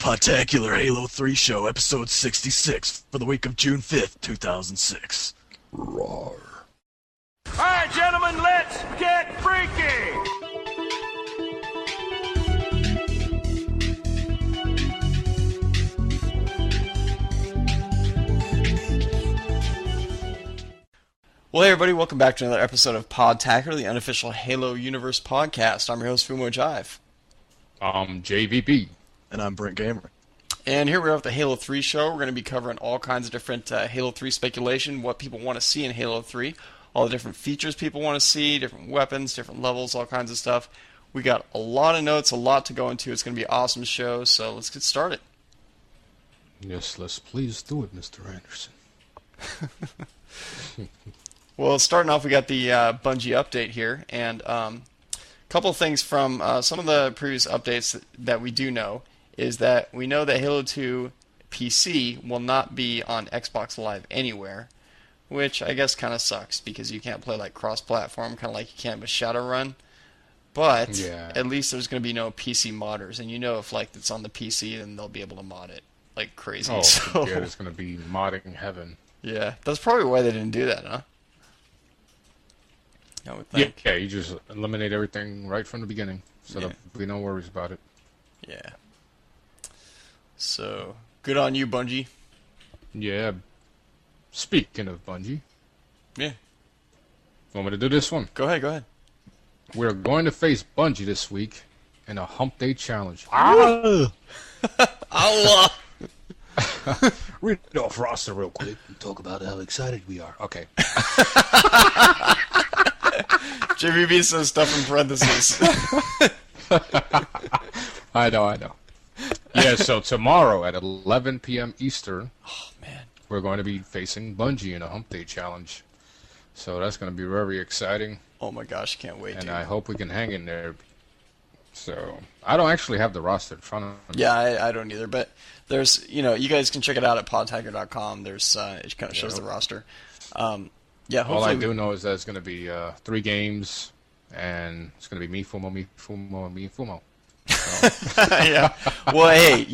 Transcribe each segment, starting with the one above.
Podtacular Halo 3 Show, Episode 66, for the week of June 5th, 2006. Roar. Alright, gentlemen, let's get freaky! Well, hey everybody, welcome back to another episode of Podtacular, the unofficial Halo Universe podcast. I'm your host, Fumo Jive. I'm JVB. And I'm BrentGamer. And here we are with the Halo 3 show. We're going to be covering all kinds of different Halo 3 speculation, what people want to see in Halo 3, all the different features people want to see, different weapons, different levels, all kinds of stuff. We got a lot of notes, a lot to go into. It's going to be an awesome show, so let's get started. Yes, let's please do it, Mr. Anderson. Well, starting off, we got the Bungie update here, and a couple of things from some of the previous updates that we do know is that we know that Halo 2 PC will not be on Xbox Live Anywhere, which I guess kind of sucks because you can't play like cross-platform, kind of like you can with Shadowrun. But Yeah. at least there's going to be no PC modders, and you know if like it's on the PC, then they'll be able to mod it like crazy. Oh, So, yeah, it's going to be modding heaven. yeah, that's probably why they didn't do that, huh? I would Yeah, think. yeah, you just eliminate everything right from the beginning, so Yeah. there'll be no worries about it. Yeah. So, good on you, Bungie. Yeah. Speaking of Bungie, Yeah. want me to do this one? Go ahead. We're going to face Bungie this week in a Hump Day Challenge. Allah! Read it off roster real quick and talk about how excited we are. Okay. JVB says stuff in parentheses. I know. Yeah, so tomorrow at 11 p.m. Eastern, Oh, man. we're going to be facing Bungie in a Hump Day Challenge. So that's going to be very exciting, Oh my gosh, can't wait, and dude. I hope we can hang in there. So I don't actually have the roster in front of me. Yeah, I don't either, but there's, you guys can check it out at podtacular.com. There's, it kind of shows the roster. Yeah, hopefully. All I do know is that it's going to be 3 games, and it's going to be me, Fumo, and me, Fumo. Yeah. Well, hey,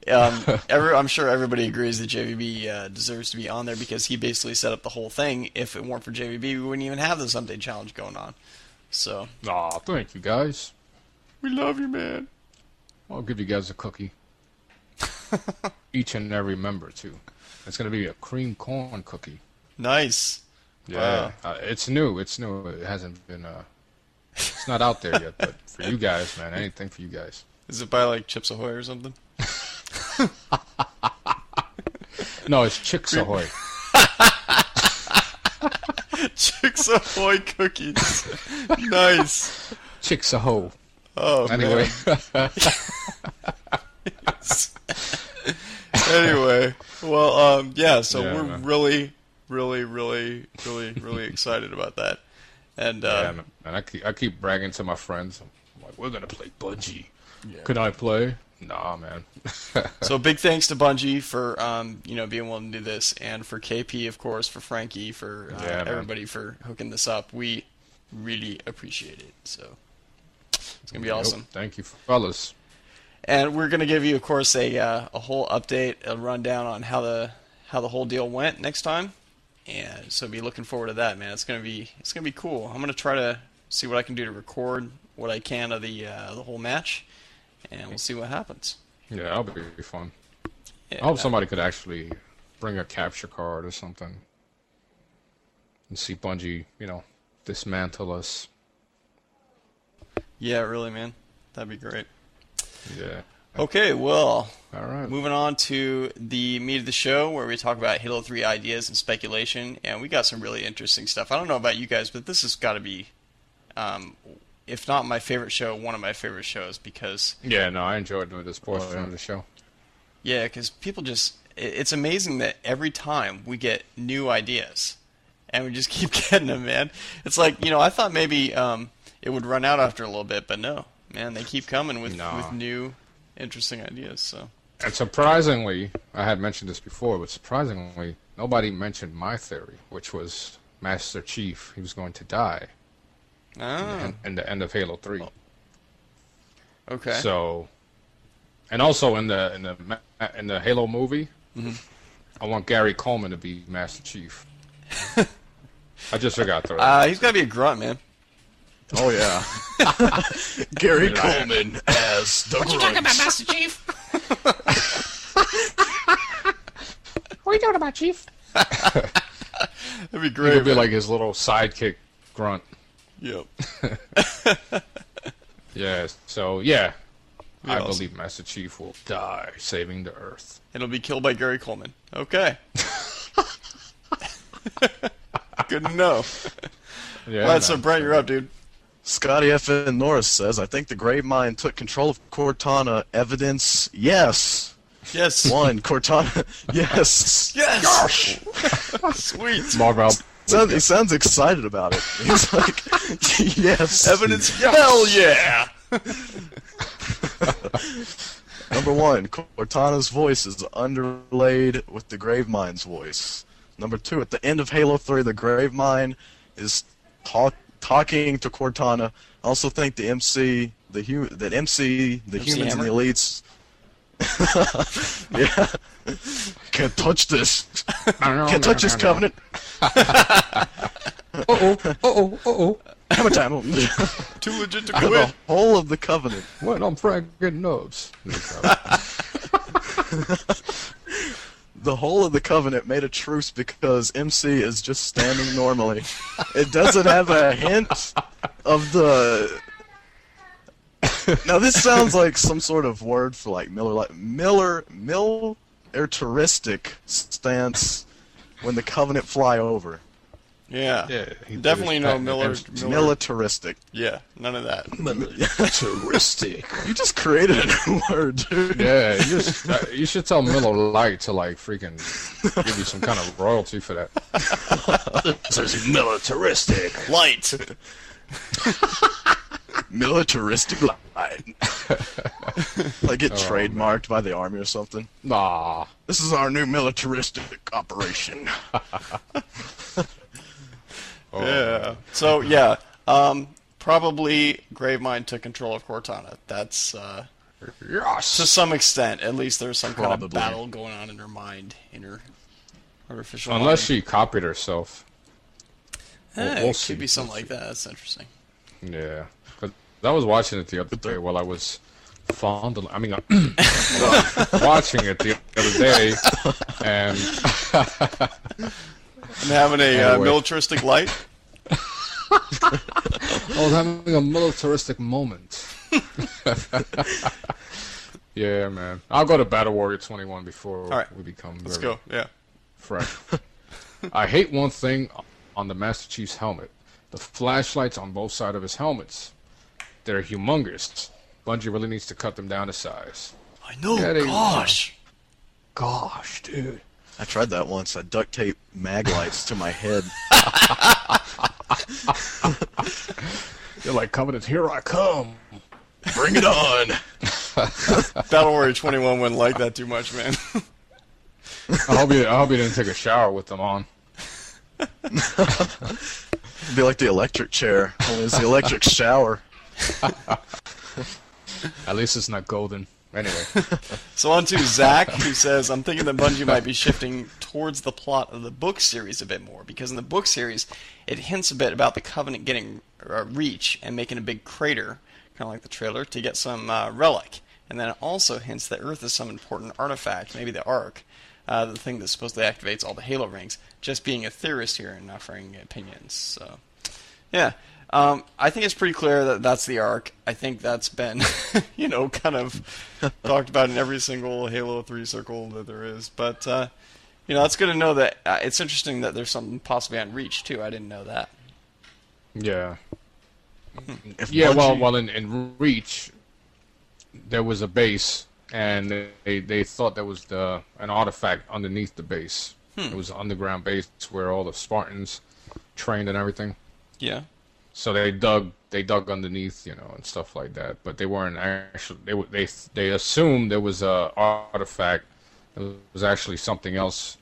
I'm sure everybody agrees that JVB deserves to be on there because he basically set up the whole thing. If it weren't for JVB, we wouldn't even have this update challenge going on. So, Aw, thank you guys. we love you, man. I'll give you guys a cookie. Each and every member, too. It's going to be a cream corn cookie. Nice. Yeah, Wow. it's new. It hasn't been. It's not out there yet. But for you guys, man, anything for you guys. Is it by like Chips Ahoy or something? No, it's Chicks Ahoy. Chicks Ahoy cookies. Nice. Chicks Ahoy. Oh, Anyway, man. Anyway, well, yeah. So Yeah, we're man. really excited about that. And yeah, man. And I keep bragging to my friends. I'm like, we're gonna play Bungie. Yeah. Could I play? Nah, man. so big thanks to Bungie for being willing to do this, and for KP, of course, for Frankie, for Yeah, man. everybody for hooking this up. We really appreciate it. So it's gonna be Yep, awesome. Thank you, fellas. And we're going to give you, of course, a whole update, a rundown on how the whole deal went next time. And so be looking forward to that, man. It's gonna be cool. I'm gonna try to see what I can do to record what I can of the whole match, and we'll see what happens. Yeah, that'll be fun. Yeah, I hope somebody could actually bring a capture card or something and see Bungie, dismantle us. Yeah, really, man. That'd be great. Yeah. Okay, well, All right. moving on to the meat of the show, where we talk about Halo 3 ideas and speculation, and we got some really interesting stuff. I don't know about you guys, but this has got to be, if not my favorite show, one of my favorite shows, because, Yeah, no, I enjoyed doing this portion of the show. yeah, because people just, it's amazing that every time we get new ideas, and we just keep getting them, man. It's like, I thought maybe it would run out after a little bit, but no, man, they keep coming with new, interesting ideas, so. And surprisingly, I had mentioned this before, but surprisingly, nobody mentioned my theory, which was Master Chief, he was going to die Ah, in the end of Halo 3. okay. So, And also in the Halo movie, I want Gary Coleman to be Master Chief. I just forgot to. He's gotta be a grunt, man. Oh yeah. Gary Coleman as the What you talking about, Master Chief? What are you talking about, Chief? That'd be He great. could be like his little sidekick grunt. Yep. Yeah. So yeah, I awesome. believe Master Chief will die saving the Earth. It'll be killed by Gary Coleman. Okay. Good to know. Yeah. All right, so man. Brent, you're up, dude. Scotty F.N. Norris says, I think the Gravemind took control of Cortana. Evidence, yes. Yes. 1, Cortana, yes. Yes. Sweet. Marvel. He sounds excited about it. He's like, yes. Evidence. Hell yeah. Number 1, Cortana's voice is underlaid with the Gravemind's voice. Number 2, at the end of Halo 3, the Gravemind is talking to Cortana. I also think the MC, the humans and the Hammer? elites. Yeah. Can't touch this. Can't touch this covenant. Hammer time. Too legit to The quit. whole of the covenant. When I'm fracking nubs. The whole of the covenant made a truce because MC is just standing normally. It doesn't have a hint of the. Now this sounds like some sort of word for like militaristic stance when the covenant fly over. Yeah. Yeah, he did Definitely his no patent Miller. against Militaristic. Yeah, none of that. Militaristic. You just created a new word, dude. Yeah, you should tell Miller Lite to like freaking give you some kind of royalty for that. This is militaristic. Light. Militaristic line. Like get trademarked by the army or something. Nah. This is our new militaristic operation. Yeah. So yeah, probably Gravemind took control of Cortana. That's Yes. to some extent. At least there's some kind of Probably. battle going on in her mind, in her artificial Unless mind. she copied herself. we'll It see. could be something like that. That's interesting. Yeah. 'Cause I was watching it the other day while I was watching it the other day, and And having a Anyway. militaristic light. I was having a militaristic moment. Yeah, man. I'll go to Battle Warrior 21 before right. we become Let's very go. Yeah. fresh. I hate one thing on the Master Chief's helmet. The flashlights on both sides of his helmets. They're humongous. Bungie really needs to cut them down to size. I know. Yeah, they- Gosh. Gosh, dude. I tried that once. I duct taped mag lights to my head. You're like, Covenant, here I come. Bring it on! Battle Warrior 21 wouldn't like that too much, man. I hope you didn't take a shower with them on. It'd be like the electric chair. Only it's the electric shower. At least it's not golden. Anyway. So on to Zach, who says, I'm thinking that Bungie might be shifting towards the plot of the book series a bit more, because in the book series, it hints a bit about the Covenant getting Reach and making a big crater, kind of like the trailer, to get some relic. And then it also hints that Earth is some important artifact, maybe the Ark, the thing that supposedly activates all the Halo rings. Just being a theorist here and offering opinions. So, yeah. I think it's pretty clear that that's the Ark. I think that's been, kind of talked about in every single Halo 3 circle that there is. But, it's good to know that it's interesting that there's something possibly on Reach, too. I didn't know that. Yeah. If Yeah, Bungie- well, in Reach, there was a base, and they thought there was an artifact underneath the base. It was an underground base where all the Spartans trained and everything. Yeah. So they dug underneath, and stuff like that. But they weren't actually. They assumed there was a artifact. It was actually something else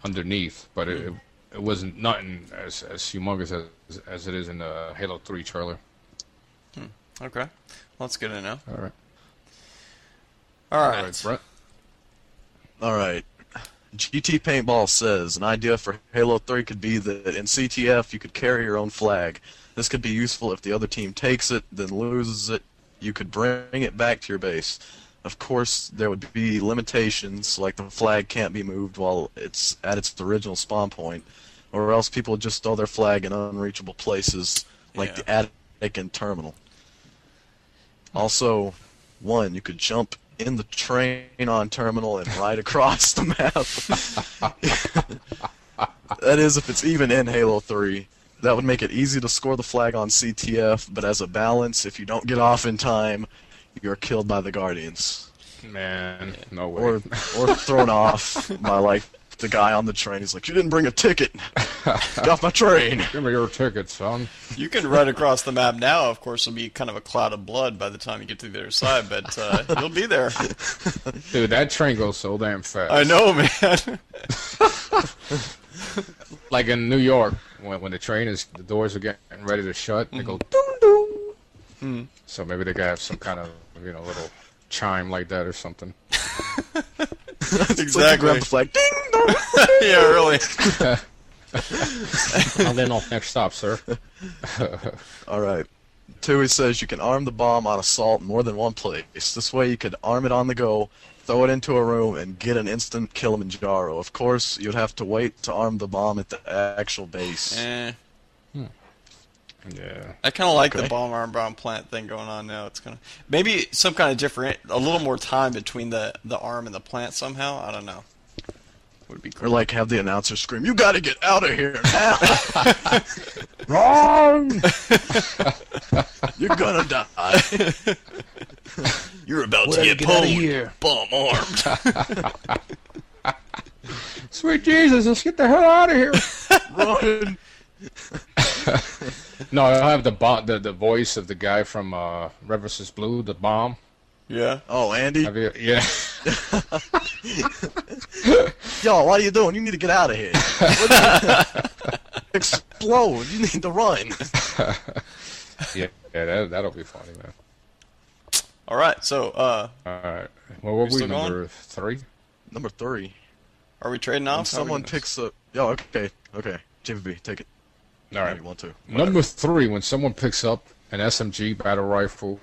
underneath, but it wasn't nothing as humongous as it is in the Halo 3 trailer. Okay. Well, that's good to know. All right. All All right. right, Brent. Alright. GT Paintball says, an idea for Halo 3 could be that in CTF you could carry your own flag. This could be useful if the other team takes it, then loses it. You could bring it back to your base. Of course, there would be limitations, like the flag can't be moved while it's at its original spawn point, or else people would just throw their flag in unreachable places, like the attic and terminal. Also, you could jump in the train on terminal and ride across the map. That is, if it's even in Halo 3. That would make it easy to score the flag on CTF, but as a balance, if you don't get off in time, you're killed by the Guardians. Man, no way. Or thrown off by, like, the guy on the train. He's like, you didn't bring a ticket. Get off my train. Give me your ticket, son. You can run across the map now. Of course, it'll be kind of a cloud of blood by the time you get to the other side, but you'll be there. Dude, that train goes so damn fast. I know, man. Like in New York, when the train the doors are getting ready to shut, they go doom doom. So maybe they gotta have some kind of little chime like that or something. Exactly. Grab the flag. Ding dong. Yeah, really. I'll then off next stop, sir. Alright. Tui says you can arm the bomb on assault in more than one place. This way you could arm it on the go, throw it into a room, and get an instant Kilimanjaro. Of course, you'd have to wait to arm the bomb at the actual base. Yeah. I kind of like the bomb plant thing going on now. It's gonna maybe some kind of different, a little more time between the arm and the plant somehow. I don't know. Would be cool. Or like have the announcer scream, "You gotta get out of here now!" Wrong! You're gonna die. You're about to get pwned. Bomb armed. Sweet Jesus, let's get the hell out of here! Run. No, I have the voice of the guy from Red vs. Blue, the bomb. Yeah. Oh, Andy. Yeah. Yo, what are you doing? You need to get out of here. Explode. You need to run. Yeah, that'll be funny, man. All right. So, All right. Well, what were we, number 3? Number 3. are we trading When off? someone picks up... Yo, okay. JVB, take it. All right. You want to. Number 3, when someone picks up an SMG battle rifle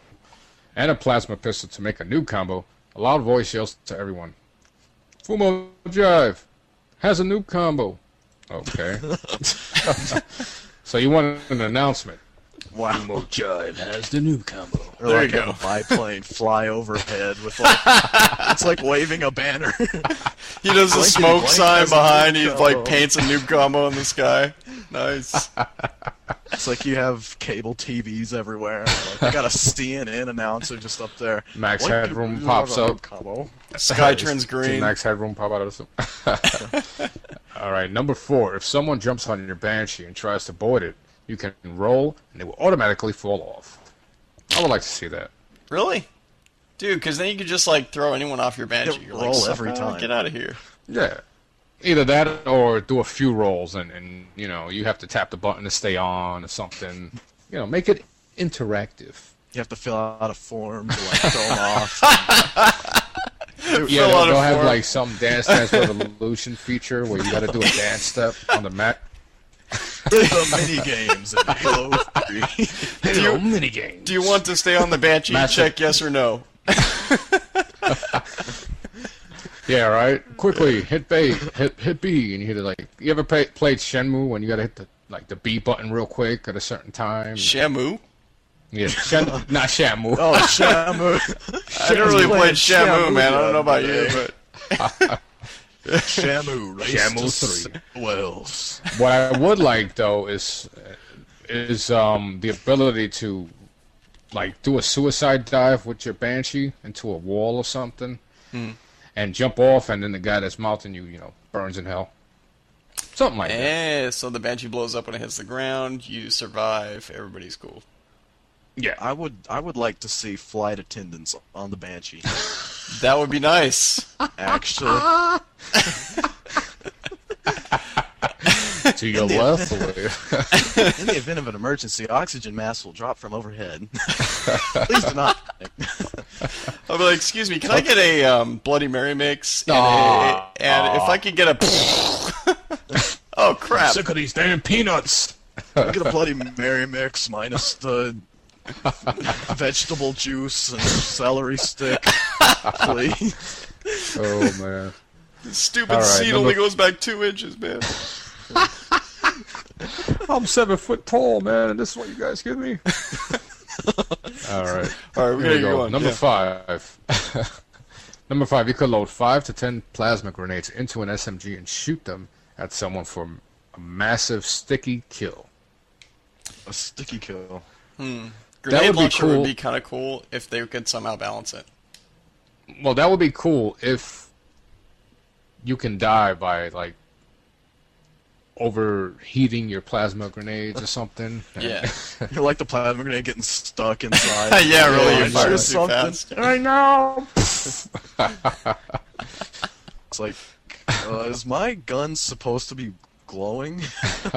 and a plasma pistol to make a new combo, a loud voice yells to everyone, "Fumo Jive has a new combo." Okay. So you want an announcement. Wow. Fumo Jive has the new combo. Or like have a biplane fly overhead with like... it's like waving a banner. He does a Blankety smoke blank sign has a behind. noob He combo. like paints a noob combo in the sky. Nice. It's like you have cable TVs everywhere. Like, you got a CNN announcer just up there. Max What Headroom you- pops up. Combo. Sky turns Did green. Max Headroom pop out of some? All right, number 4. If someone jumps on your Banshee and tries to board it, you can roll, and it will automatically fall off. I would like to see that. Really? Dude, because then you could just like throw anyone off your Banshee. Yeah, You're roll like, every time. Get out of here. Yeah. Either that or do a few rolls and you have to tap the button to stay on or something. Make it interactive. You have to fill out a form to like throw them off. Yeah, Fill out a they'll have form. like some Dance Dance Revolution feature where you got to do a dance step on the map. The mini games in Halo 3. Hello, minigame. Do you want to stay on the Banshee? Master- Check yes or no. Yeah, right. Quickly hit B, hit B, and you hit it like. You ever played Shenmue when you got to hit the B button real quick at a certain time? Shamu? Yeah, not Shamu. Oh, Shamu. I never really played Shamu, Shamu man. I don't know about the you, other but Shamu race Shamu to 3. Wells. What I would like though is the ability to like do a suicide dive with your Banshee into a wall or something, and jump off, and then the guy that's mounting you, burns in hell. Something like that. so the Banshee blows up when it hits the ground. You survive. Everybody's cool. Yeah. I would like to see flight attendants on the Banshee. That would be nice. Actually, To your left. in the event of an emergency, oxygen masks will drop from overhead. Please do not. I'll be like, excuse me, can I get a Bloody Mary mix? And, and if I could get a... Oh, crap. I'm sick of these damn peanuts. Get a Bloody Mary mix minus the vegetable juice and celery stick, please. Oh, man. This stupid All right, seed only goes back 2 inches, man. I'm 7 foot tall, man, and this is what you guys give me? All right. All right, we gotta go on. Number 5. Number 5, you could load 5 to 10 plasma grenades into an SMG and shoot them at someone for a massive sticky kill. A sticky kill. Grenade launcher would be kind of cool if they could somehow balance it. Well, that would be cool if you can die by, like, overheating your plasma grenades or something. Yeah. You're like the plasma grenade getting stuck inside. Yeah, really, you're firing too something. fast. I know! It's like, is my gun supposed to be glowing?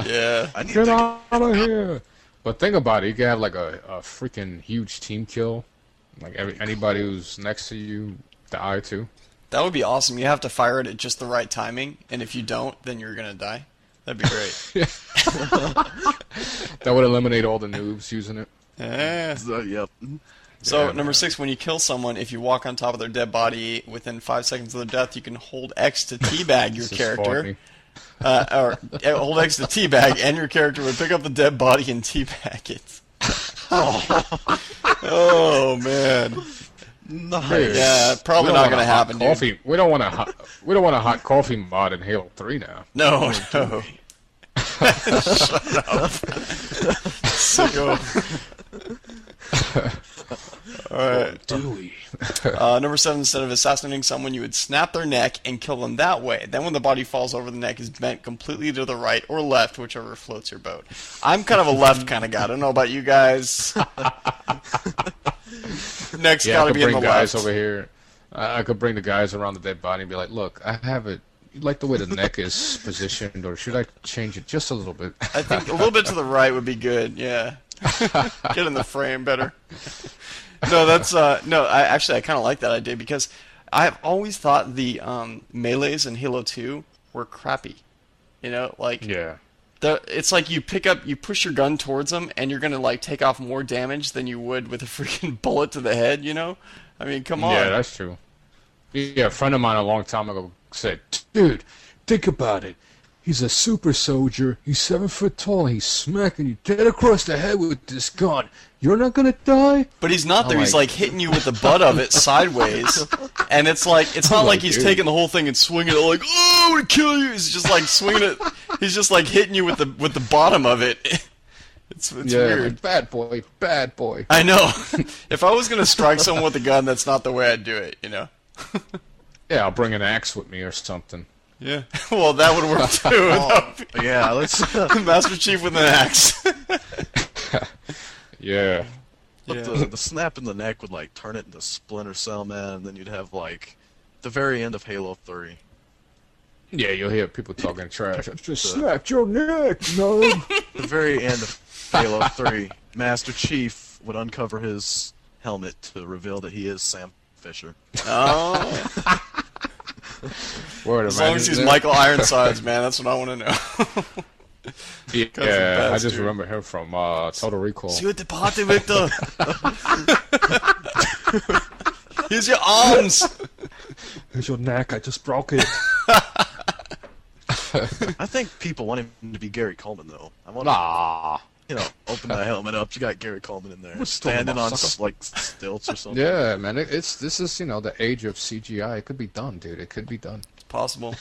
Yeah. I need Get to... out of here! But think about it, you can have like a freaking huge team kill. Like anybody who's next to you die too. That would be awesome. You have to fire it at just the right timing, and if you don't, then you're gonna die. That'd be great. That would eliminate all the noobs using it. Yeah. Yep. So, Yeah, number 6, when you kill someone, if you walk on top of their dead body within 5 seconds of their death, you can hold X to teabag your This is character. funny. Or hold X to teabag, and your character would pick up the dead body and teabag it. Oh, man. Nice. Yeah, probably not going to happen, dude. Coffee. We don't want a hot coffee mod in Halo 3 now. No, no. Shut up. Sicko. Alright. Dewey. Number 7, instead of assassinating someone, you would snap their neck and kill them that way. Then when the body falls over, the neck is bent completely to the right or left, whichever floats your boat. I'm kind of a left kind of guy. I don't know about you guys. Neck's Yeah, I gotta could be in bring the guys left. over here. I could bring the guys around the dead body and be like, look, I have it. You like the way the neck is positioned, or should I change it just a little bit? I think a little bit to the right would be good, yeah. Get in the frame better. No, that's no. I kind of like that idea because I've always thought the melees in Halo 2 were crappy. You know, like Yeah. it's like you push your gun towards them, and you're gonna like take off more damage than you would with a freaking bullet to the head. You know, I mean, come on. Yeah, that's true. Yeah, a friend of mine a long time ago said, dude, think about it. He's a super soldier. He's 7 foot tall. He's smacking you dead across the head with this gun. You're not gonna die? But he's not there. He's like hitting you with the butt of it sideways, and it's like it's not like he's dude. taking the whole thing and swinging it like, oh, I'm gonna kill you. He's just like swinging it. He's just like hitting you with the bottom of it. It's weird. Like, bad boy, bad boy. I know. If I was gonna strike someone with a gun, that's not the way I'd do it. You know. Yeah, I'll bring an axe with me or something. Yeah. Well, that would work too. Yeah, let's... Master Chief with an axe. Yeah. But the snap in the neck would, like, turn it into Splinter Cell, man, and then you'd have, like, the very end of Halo 3. Yeah, you'll hear people talking trash. I just snapped your neck, no. The very end of Halo 3, Master Chief would uncover his helmet to reveal that he is Sam Fisher. Oh. Word, As long as he's Michael Ironsides, man, that's what I want to know. Yeah, I just remember him from Total Recall. See what the party, Victor. Here's your arms. Here's your neck, I just broke it. I think people want him to be Gary Coleman, though. I want Nah. you know, open the helmet up. You got Gary Coleman in there, What's going standing on, on sucker? like stilts or something. Yeah, man, this is, you know, the age of CGI. It could be done, dude. It could be done. Possible.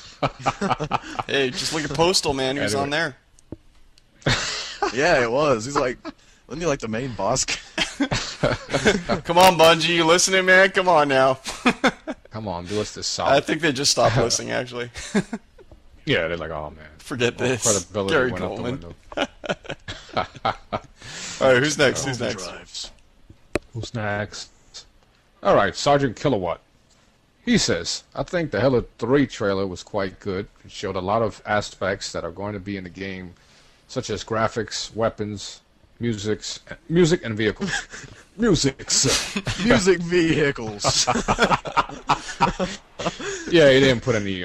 Hey, just look at Postal, man. He was on there. Yeah, it was. He's like, wasn't he like the main boss? Come on, Bungie, you listening, man? Come on now. Come on, do us this I solid. think they just stopped listening, actually. Yeah, they're like, oh man. Forget All this. credibility Gary went out the Coleman. window. All right, who's next? Who's next? Drives. Who's next? All right, Sergeant Kilowatt. He says, I think the Halo 3 trailer was quite good. It showed a lot of aspects that are going to be in the game, such as graphics, weapons, music and vehicles. Music vehicles. Yeah, he didn't put any,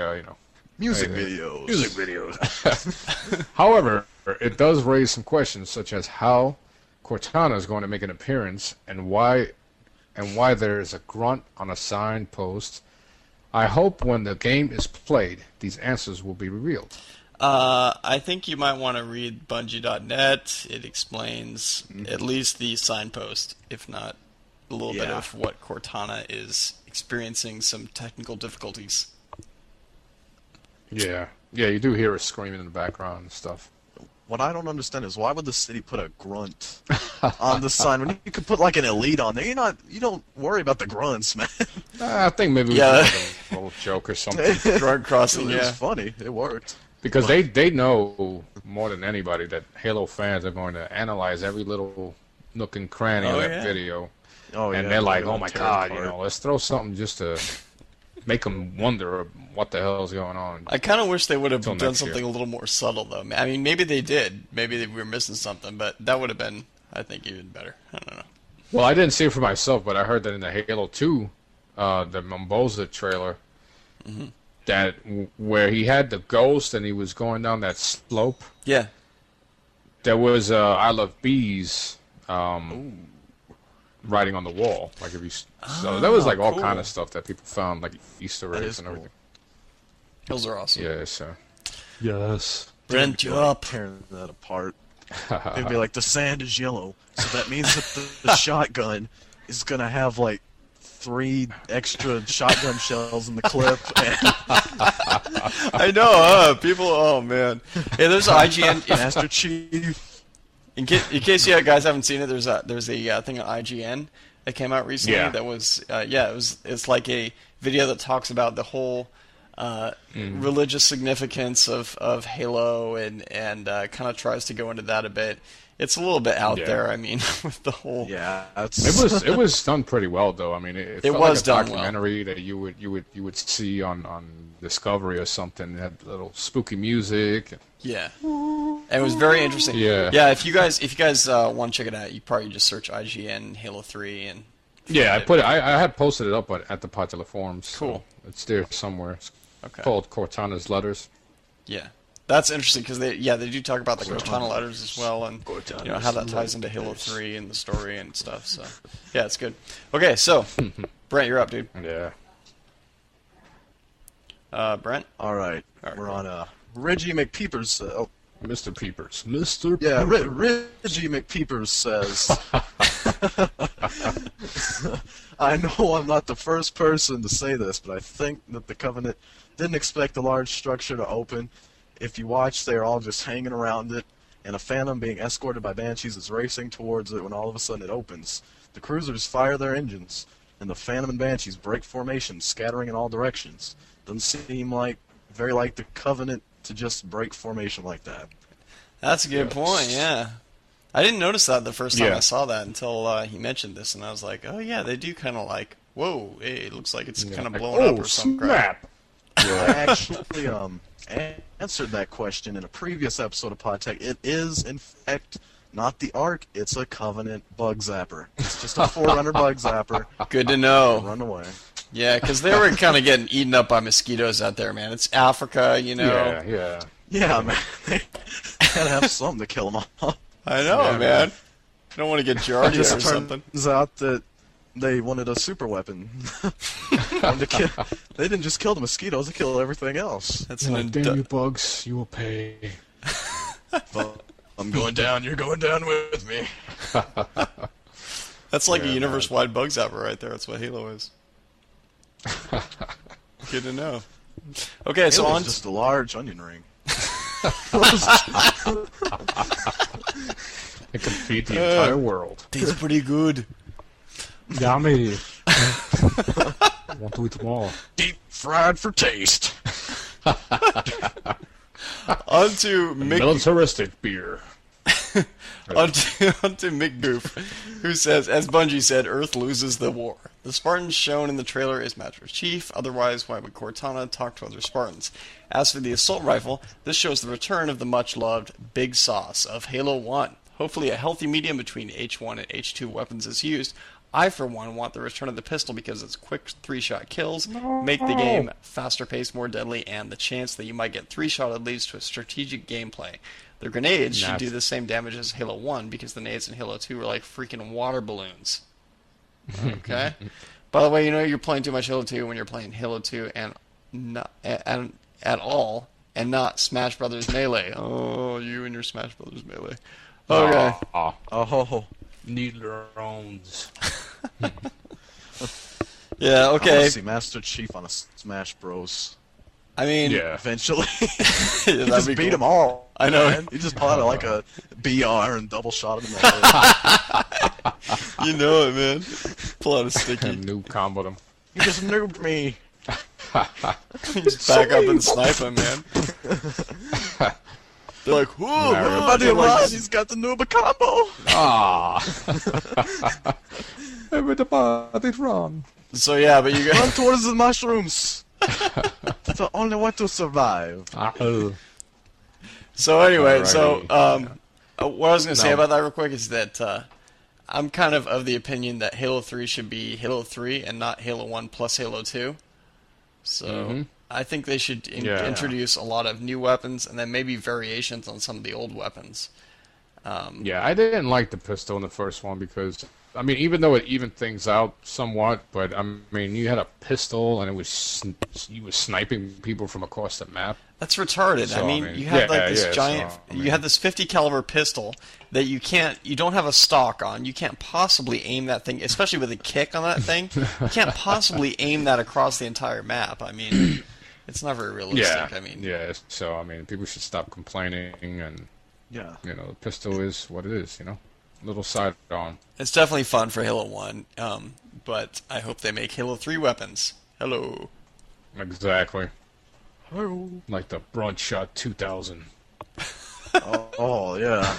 Music Right, videos. music videos. However, it does raise some questions, such as how Cortana is going to make an appearance and why there is a grunt on a signpost. I hope when the game is played, these answers will be revealed. I think you might want to read Bungie.net. It explains at least the signpost, if not a little bit of what Cortana is experiencing some technical difficulties. Yeah, you do hear her screaming in the background and stuff. What I don't understand is why would the city put a grunt on the sign when you could put like an elite on there? You don't worry about the grunts, man. I think maybe we should like a little joke or something. Drug crossing, It was yeah. funny. It worked. Because they know more than anybody that Halo fans are going to analyze every little nook and cranny of that video. Oh, And yeah, they're like, they're oh my tear it god, apart. let's throw something just to make them wonder what the hell is going on. I kind of wish they would have Till done next something year. a little more subtle, though. I mean, maybe they did. Maybe we were missing something, but that would have been, I think, even better. I don't know. Well, I didn't see it for myself, but I heard that in the Halo 2, the Momboza trailer, that where he had the ghost and he was going down that slope, Yeah. there was I Love Bees writing on the wall. Like if you, so that was like all cool. kind of stuff that people found, like Easter That eggs is and cool. everything. Those are awesome. Yeah, so Yes. Brent, you Like, up. tearing that apart. It'd be like the sand is yellow, so that means that the shotgun is gonna have like 3 extra shotgun shells in the clip. And I know, people. Oh man. Hey, there's an IGN. Master Chief. In case you guys haven't seen it, there's a thing on IGN that came out recently. Yeah. That was it's like a video that talks about the whole religious significance of Halo and kind of tries to go into that a bit. It's a little bit out Yeah. there. I mean, with the whole Yeah, it was done pretty well though. I mean, it felt was like a done well. documentary that you would see on Discovery or something. It had little spooky music. yeah. And it was very interesting. Yeah. Yeah. If you guys want to check it out, you probably just search IGN Halo 3 and Yeah, I had posted it up at the Podtacular forums. Cool. So it's there somewhere. It's Okay. called Cortana's Letters. Yeah, that's interesting because they do talk about the Cortana letters as well, and how that ties into Halo 3 and the story and stuff. So yeah, it's good. Okay, so Brent, you're up, dude. Yeah. Brent. All right. We're on Reggie McPeepers. Mr. Peepers. Mr. Yeah, Peepers. Reggie McPeepers says, I know I'm not the first person to say this, but I think that the Covenant didn't expect the large structure to open. If you watch, they are all just hanging around it, and a Phantom being escorted by Banshees is racing towards it when all of a sudden it opens. The cruisers fire their engines, and the Phantom and Banshees break formation, scattering in all directions. Doesn't seem very like the Covenant to just break formation like that. That's a good point. Yeah, I didn't notice that the first time Yeah. I saw that until he mentioned this, and I was like, oh yeah, they do kind of like, whoa, hey, it looks like it's kind of blowing up or some crap. snap! I actually answered that question in a previous episode of Podtech. It is, in fact, not the Ark. It's a Covenant bug zapper. It's just a Forerunner bug zapper. Good to know. Run away. Yeah, because they were kind of getting eaten up by mosquitoes out there, man. It's Africa, you know. Yeah, yeah. Yeah, man. They gotta have something to kill them all. I know, Yeah, man. I don't want to get It Giardia just or something. turns out that they wanted a super weapon. They didn't just kill the mosquitoes; they killed everything else. That's an Damn you bugs, you will pay. But I'm going down. You're going down with me. That's like a Yeah, universe-wide bug zapper right there. That's what Halo is. Good to know. Okay, so Halo's on. just a large onion ring. It can feed the entire world. Tastes pretty good. Yummy. Want to eat them all. Deep fried for taste. Onto Mick. Militaristic beer. onto Mick Goof, who says, as Bungie said, Earth loses the war. The Spartan shown in the trailer is Master Chief, otherwise why would Cortana talk to other Spartans? As for the assault rifle, this shows the return of the much-loved Big Sauce of Halo 1. hopefully a healthy medium between H1 and H2 weapons is used. I, for one, want the return of the pistol because its quick 3-shot kills make the game faster paced, more deadly, and the chance that you might get 3-shotted leads to a strategic gameplay. The grenades should do the same damage as Halo 1 because the nades in Halo 2 are like freaking water balloons. Okay? By the way, you know you're playing too much Halo 2 when you're playing Halo 2 and not at all, and not Smash Brothers Melee. Oh, you and your Smash Brothers Melee. Okay. Oh. Needlerons. Yeah, I okay. want to see Master Chief on a Smash Bros. I mean, Yeah. Eventually. yeah, He that'd just be beat cool. them all. I know. Man. He just pulled out like a BR and double shot him in the head. You know it, man. Pull out a sticky. New combo them. You just noobed me. Just back up and snipe him, man. They're like, whoa, Everybody they're like, run, he's got the noob combo. Everybody run. So yeah, but you Run guys. towards the mushrooms. That's the only way to survive. So anyway, so Alrighty. what I was gonna say No. about that real quick is that I'm kind of the opinion that Halo 3 should be Halo 3 and not Halo 1 plus Halo 2. So I think they should Yeah. introduce a lot of new weapons and then maybe variations on some of the old weapons. Yeah, I didn't like the pistol in the first one because, I mean, even though it evened things out somewhat, but I mean, you had a pistol and it was you were sniping people from across the map. That's retarded. So, I mean, I mean, you had like yeah, this yeah, giant. so, I you mean- had this 50 caliber pistol that you don't have a stock on. You can't possibly aim that thing, especially with a kick on that thing. You can't possibly aim that across the entire map. I mean, it's not very realistic. Yeah, I mean, yeah. So I mean, people should stop complaining, and Yeah. you know, the pistol is what it is. You know, little sidearm. it's definitely fun for Halo 1. But I hope they make Halo 3 weapons. Hello. Exactly. Oh, Like the Broadshot 2000 oh yeah.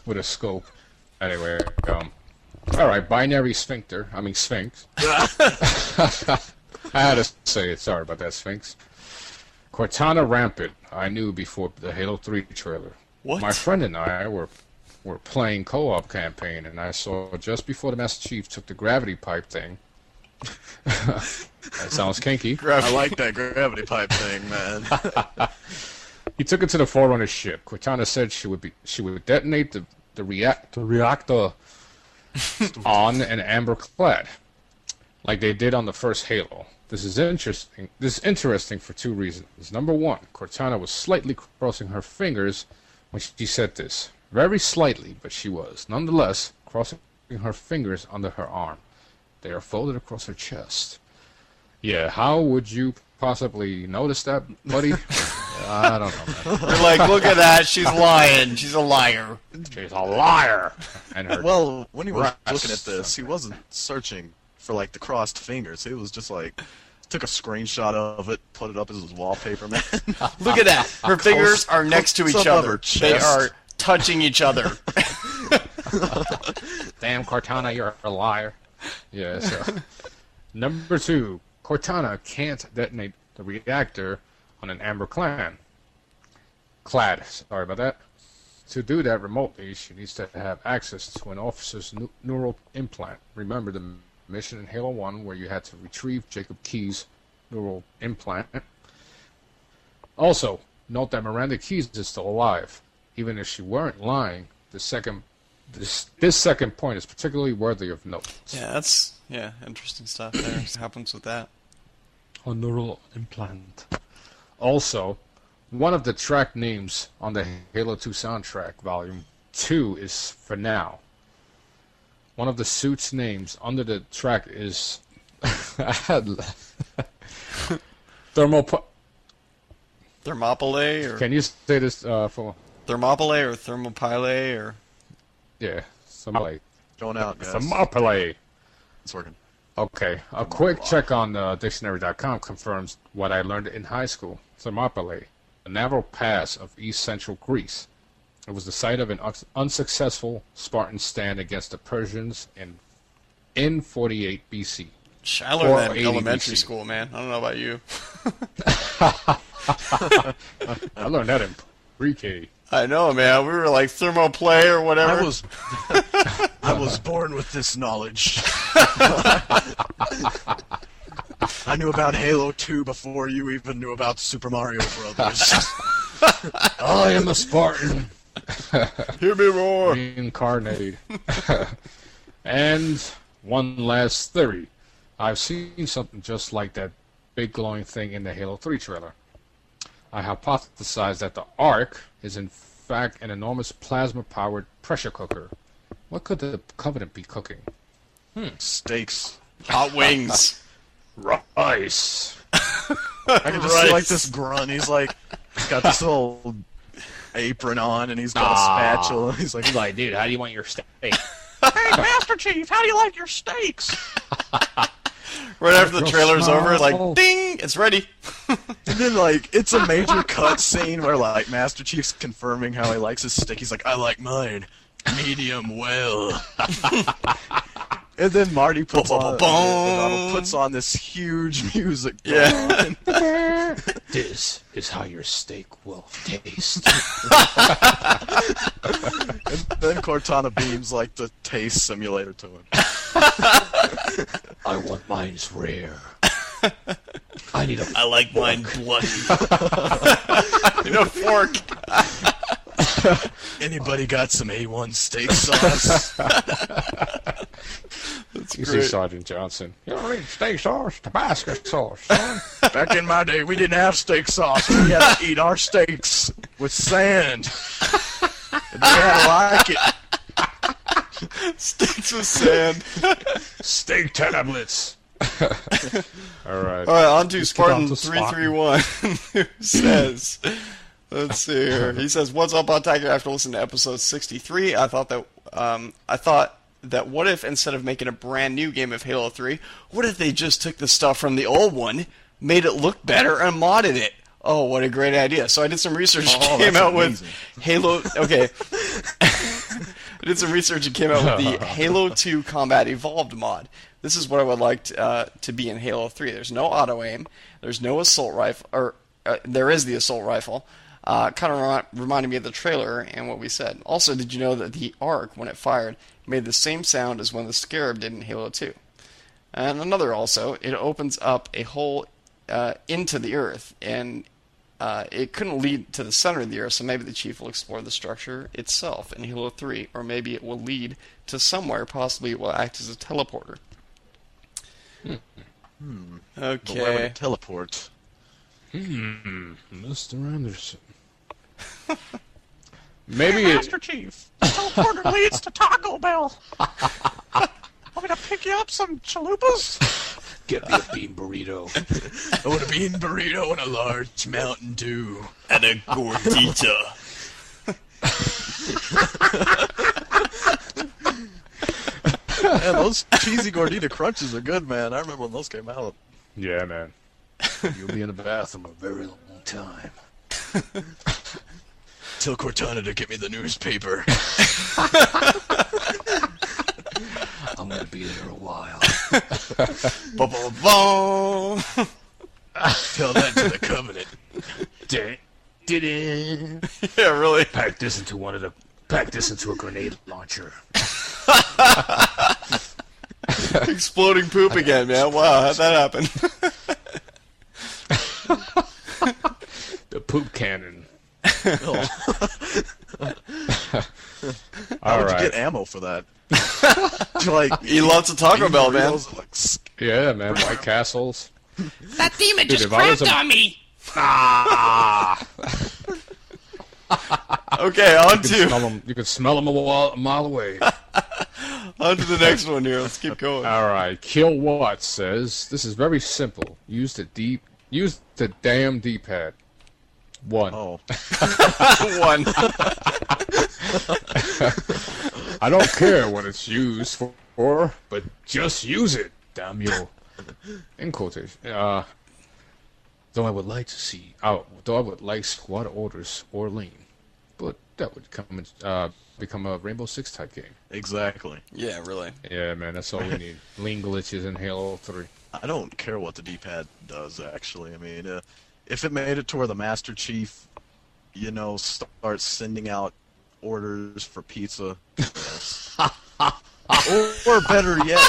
with a scope. Anyway, all right, binary sphincter. I mean sphinx. I had to say it. Sorry about that, Sphinx. Cortana Rampant. I knew before the Halo 3 trailer. What? My friend and I were playing co-op campaign, and I saw just before the Master Chief took the gravity pipe thing. That sounds kinky. I like that gravity pipe thing, man. He took it to the Forerunner ship. Cortana said she would detonate the reactor on an amber clad, like they did on the first Halo. This is interesting. This is interesting for two reasons. Number one, Cortana was slightly crossing her fingers when she said this. Very slightly, but she was. Nonetheless, crossing her fingers under her arm. They are folded across her chest. Yeah, how would you possibly notice that, buddy? I don't know, man. You're like, look at that. She's lying. She's a liar. She's a liar. And her Well, when he was breasts. looking at this, he wasn't searching for like the crossed fingers. He was just like took a screenshot of it, put it up as his wallpaper, man. Look at that. Her fingers are next to close each up of other. her They chest. are touching each other. damn Cortana, you're a liar. Yeah, so. Number two, Cortana can't detonate the reactor on an amber clad. Sorry about that. To do that remotely, she needs to have access to an officer's neural implant. Remember the mission in Halo 1 where you had to retrieve Jacob Keyes' neural implant? Also, note that Miranda Keyes is still alive. Even if she weren't lying, this second point is particularly worthy of note. Yeah, that's interesting stuff there. What happens with that? A neural implant. Also, one of the track names on the Halo 2 soundtrack, Volume 2, is For Now. One of the suit's names under the track is Thermopylae, Or Can you say this for... Thermopylae or Thermopylae or Yeah, somebody. Going out, guys. Thermopylae. It's working. Okay, a quick check on dictionary.com confirms what I learned in high school. Thermopylae, a narrow pass of east central Greece. It was the site of an unsuccessful Spartan stand against the Persians in 48 BC. I learned that in 80 elementary BC. school, man. I don't know about you. I learned that in pre-K. I know, man. We were like thermoplay or whatever. I was born with this knowledge. I knew about Halo 2 before you even knew about Super Mario Brothers. I am a Spartan. Hear me roar. Reincarnated. And one last theory. I've seen something just like that big glowing thing in the Halo 3 trailer. I hypothesize that the Ark is in fact an enormous plasma-powered pressure cooker. What could the Covenant be cooking? Steaks. Hot wings. Rice. I can just see like this grunt. He's got this little apron on, and he's got a spatula. He's like, dude, how do you want your steak? Hey, Master Chief, how do you like your steaks? Right after the trailer's over, like, ding, it's ready. and then it's a major cut scene where Master Chief's confirming how he likes his steak. He's like, I like mine medium well. And then Marty puts on this huge music. Yeah. This is how your steak will taste. And then Cortana beams the taste simulator to him. I want mine's rare. I like mine bloody. I need a fork. Anybody got some A1 steak sauce? That's You see great. Sergeant Johnson. You don't need steak sauce, Tabasco sauce, son. Back in my day, we didn't have steak sauce. We had to eat our steaks with sand. And they had to like it. Steaks with sand. Steak tablets. All right. All right, on to Spartan to Spartan. 331, who says, let's see here. He says, "What's up, Podtacular? After listening to episode 63, I thought that what if instead of making a brand new game of Halo 3, what if they just took the stuff from the old one, made it look better, and modded it? Oh, what a great idea!" So I did some research. Came out with Halo. Okay. I did some research and came out with the Halo 2 Combat Evolved mod. This is what I would like to be in Halo 3. There's no auto-aim. There's no assault rifle. Or there is the assault rifle. Kind of reminded me of the trailer and what we said. Also, did you know that the Ark, when it fired, made the same sound as when the Scarab did in Halo 2? And another also, it opens up a hole into the Earth, and it couldn't lead to the center of the Earth, so maybe the Chief will explore the structure itself in Halo 3, or maybe it will lead to somewhere, possibly it will act as a teleporter. But where would Okay. it teleport? Mr. Anderson. Maybe Master Chief, the teleporter leads to Taco Bell. Want me to pick you up some chalupas? get me a bean burrito. I want a bean burrito and a large Mountain Dew. And a gordita. Man, those cheesy gordita crunches are good, man. I remember when those came out. Yeah, man. You'll be in the bathroom a very long time. Tell Cortana to get me the newspaper. I'm gonna be there a while. Ba-ba-ba. Tell that to the Covenant. Yeah, really. Pack this into a grenade launcher. Exploding poop again, man. Wow, how'd that happen? The poop cannon. Oh. All How would right. you get ammo for that? Eat lots of Taco Bell, man. Yeah, man. White Castles. That demon Dude, just if I was crapped a- on me. Okay, You can smell them a mile away. on to the next one here. Let's keep going. All right. Kill says this is very simple. Use the damn D-pad. 1. Oh. One. I don't care what it's used for, but just use it. Damn you. In quotation. Though I would like squad orders or lean, but that would become a Rainbow Six type game. Exactly. Yeah, really. Yeah, man, that's all we need. Lean glitches in Halo 3. I don't care what the D-pad does, actually. I mean, if it made it to where the Master Chief you know, start sending out orders for pizza. Yes. or better yet,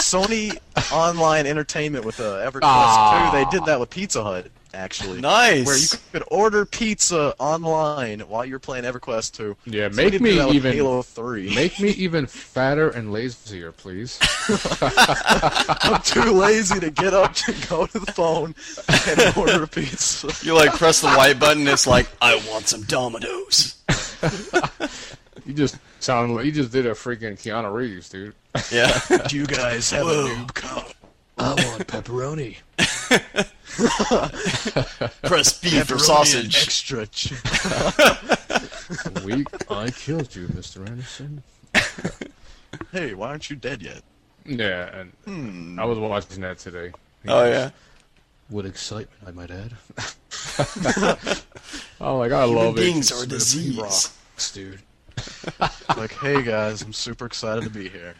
Sony Online Entertainment with EverQuest 2. They did that with Pizza Hut, actually. Nice. Where you could order pizza online while you're playing EverQuest 2. Yeah, So make they did me that with even Halo 3. make me even fatter and lazier, please. I'm too lazy to get up to go to the phone and order a pizza. You like press the white button. It's like, I want some Domino's. You just sound like you just did a freaking Keanu Reeves, dude. Yeah. Do you guys have a noob cup? I want pepperoni. Press B for Pepperoni sausage. Extra. I killed you, Mr. Anderson. Hey, why aren't you dead yet? Yeah, and I was watching that today. Oh yeah. With excitement, I might add. Oh, like I love it. beings are a disease. Rocks, dude. Like, hey guys, I'm super excited to be here.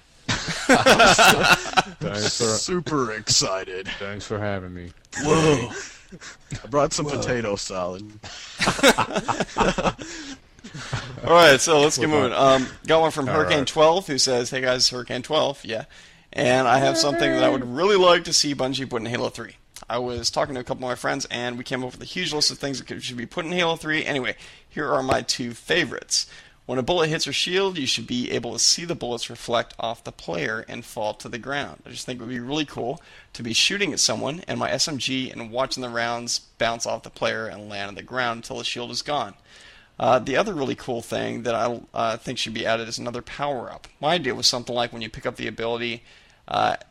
Super excited. Thanks for having me. Whoa. I brought some potato salad. All right, so let's get moving. Got one from Hurricane 12 who says, "Hey guys, Hurricane 12, yeah, and I have something that I would really like to see Bungie put in Halo 3. I was talking to a couple of my friends, and we came up with a huge list of things that should be put in Halo 3. Anyway, here are my two favorites. When a bullet hits your shield, you should be able to see the bullets reflect off the player and fall to the ground. I just think it would be really cool to be shooting at someone and my SMG and watching the rounds bounce off the player and land on the ground until the shield is gone. The other really cool thing that I think should be added is another power-up. My idea was something like when you pick up the ability, it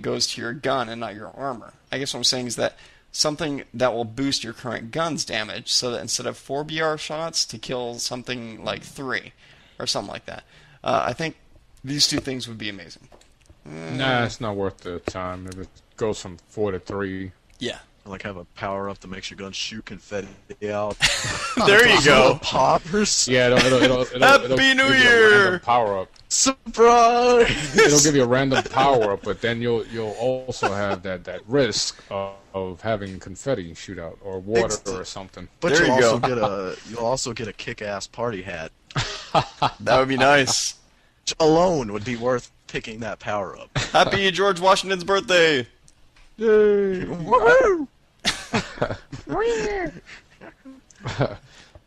goes to your gun and not your armor. I guess what I'm saying is that something that will boost your current gun's damage, so that instead of 4 BR shots to kill something like 3, or something like that. I think these two things would be amazing. Nah, it's not worth the time. If it goes from 4 to 3. Yeah. Like have a power up that makes your gun shoot confetti out. There you go. Poppers. Yeah, it'll Happy give New you a Year! random power up. Surprise! It'll give you a random power up, but then you'll also have that risk of having confetti shoot out or water or something. But There you'll you also get a kick-ass party hat. That would be nice. Which alone would be worth picking that power up. Happy George Washington's birthday! Yay! Woohoo!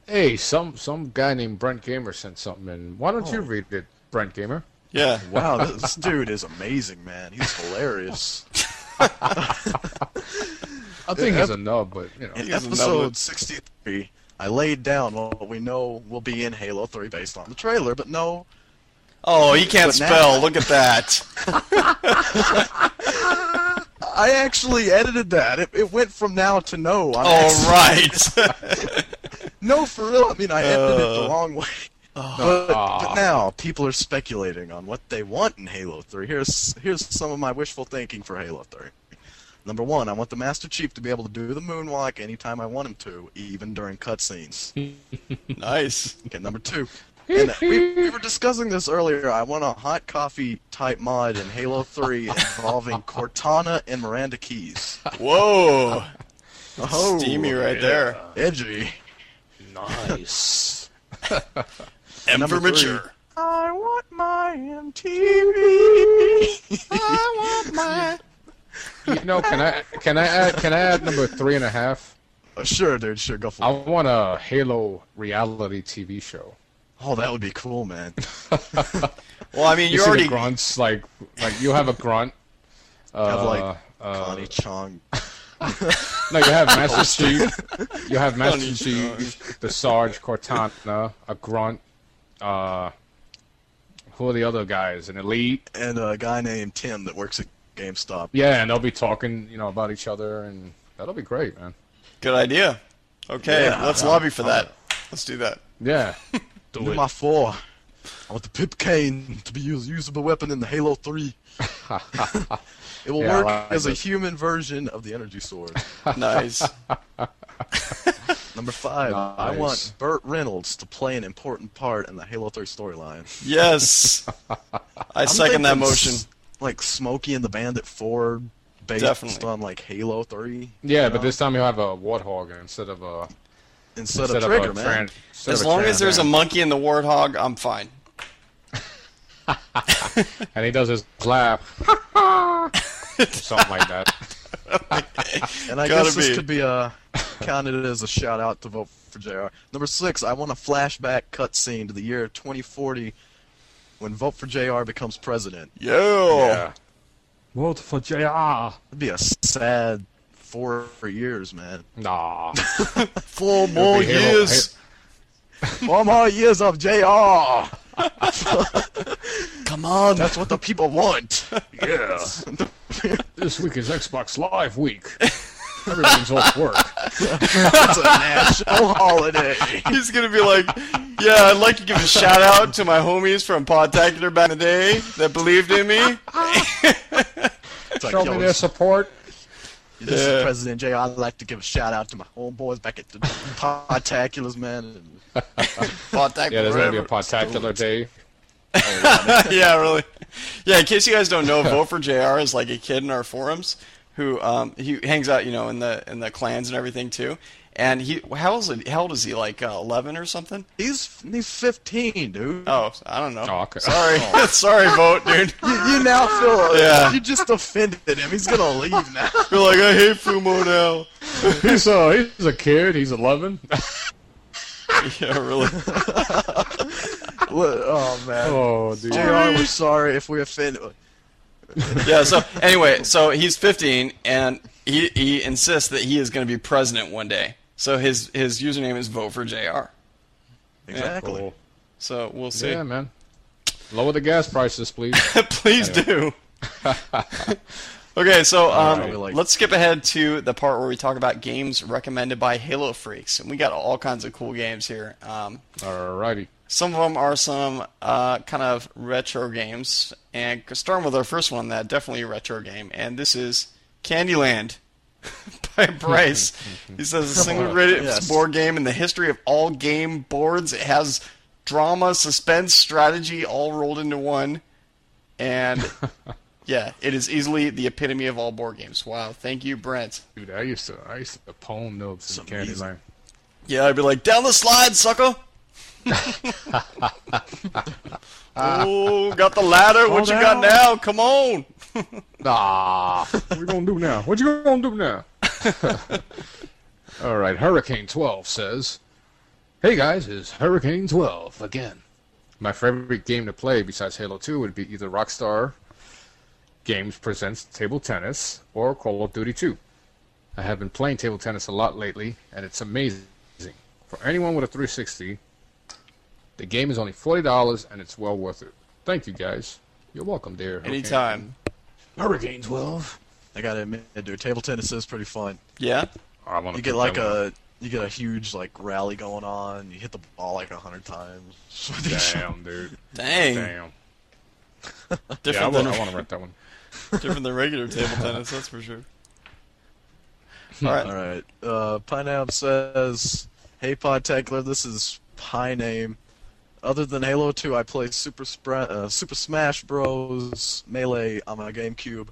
Hey, some guy named BrentGamer sent something in. Why don't you read it, BrentGamer? Yeah. Wow, this dude is amazing, man. He's hilarious. I think he's a nub, but you know. In He's a episode nublet. 63, I laid down what we know will be in Halo 3 based on the trailer, but no. Oh, he can't But now- spell. Look at that. I actually edited that. It went from now to no. Oh, right. No, for real. I mean, I edited it the wrong way. But now people are speculating on what they want in Halo 3. Here's some of my wishful thinking for Halo 3. Number 1, I want the Master Chief to be able to do the moonwalk anytime I want him to, even during cutscenes. Nice. Okay, number 2. And we were discussing this earlier. I want a hot coffee type mod in Halo 3 involving Cortana and Miranda Keys. Whoa. Oh, Steamy right there. Edgy. Nice. M Number for three. mature. I want my MTV. I want my. You know, can I add number 3.5? Sure, dude. Sure, go for I it. want a Halo reality TV show. Oh, that would be cool, man. Well, I mean, You you see already. the grunts, like you have a grunt. Have like Connie Chung. No, you have Master Chief. You have Master Chief, the Sarge, Cortana, a grunt. Who are the other guys? An elite. And a guy named Tim that works at GameStop. Yeah, and they'll be talking, about each other, and that'll be great, man. Good idea. Okay, Yeah, let's lobby for that. Let's do that. Yeah. Number 4. I want the pip cane to be a usable weapon in the Halo 3. It will Yeah, I work like as a this. human version of the energy sword. Nice. Number 5. I Nice. want Burt Reynolds to play an important part in the Halo 3 storyline. Yes. I second that thinking motion. Like Smokey and the Bandit 4 based Definitely. on like Halo 3. Yeah, you but know? this time you'll have a warthog instead of a instead of trigger, man. As long as there's a monkey in the warthog, I'm fine. And he does his laugh. Something like that. And I guess this could be counted as a shout out to vote for JR. Number 6, I want a flashback cutscene to the year 2040 when Vote for JR becomes president. Yeah. Vote for JR. It'd be a sad 4 years, man. Nah. 4 more years. 4 more years of JR. Come on. That's what the people want. Yeah. This week is Xbox Live week. Everything's off work. It's a national holiday. He's gonna be like, yeah, I'd like to give a shout out to my homies from Podtacular back in the day that believed in me. Show me their support. This is President J. I'd like to give a shout out to my homeboys back at the Podtaculars, man. Podtacular. Yeah, there's gonna be a Podtacular day. Yeah, really. Yeah, in case you guys don't know, Vote for JR is like a kid in our forums who he hangs out, you know, in the clans and everything too. And how old is he? Like 11 or something? He's 15, dude. Oh, I don't know. Oh, okay. Sorry, sorry, Vote, dude. You now feel you just offended him. He's gonna leave now. You're like, I hate Fumo now. He's a kid. He's 11. Yeah, really. Oh man. Oh, dude. JR, we're sorry if we offended. Yeah. So anyway, so he's 15, and he insists that he is going to be president one day. So his username is Vote for JR. Exactly. Cool. So we'll see. Yeah, man. Lower the gas prices, please. Please do. Okay, so right. let's skip ahead to the part where we talk about games recommended by Halo Freaks, and we got all kinds of cool games here. Alrighty. Some of them are some kind of retro games, and starting with our first one, that definitely a retro game, and this is Candyland by Bryce. He says the single greatest board game in the history of all game boards. It has drama, suspense, strategy all rolled into one, and yeah, it is easily the epitome of all board games. Wow, thank you, Brent. Dude, I used to poem notes in Candyland. Yeah, I'd be like, down the slide, sucker. Oh, got the ladder. What you got now? Come on. Ah, what you gonna do now? What you gonna do now? All right, Hurricane 12 says, "Hey guys, it's Hurricane 12 again. My favorite game to play besides Halo 2 would be either Rockstar Games presents Table Tennis or Call of Duty 2. I have been playing table tennis a lot lately, and it's amazing. For anyone with a 360, the game is only $40, and it's well worth it. Thank you, guys. You're welcome, dear. Anytime. Hurricane 12. I gotta admit, dude, table tennis is pretty fun. Yeah? You get like a huge like rally going on. You hit the ball like 100 times. Damn, dude. Dang. Damn. Different I want to rent that one. Different than regular table tennis, that's for sure. All right. Pineapple says, "Hey Podtacular, this is Pie Name. Other than Halo 2, I play Super Smash Bros. Melee on my GameCube.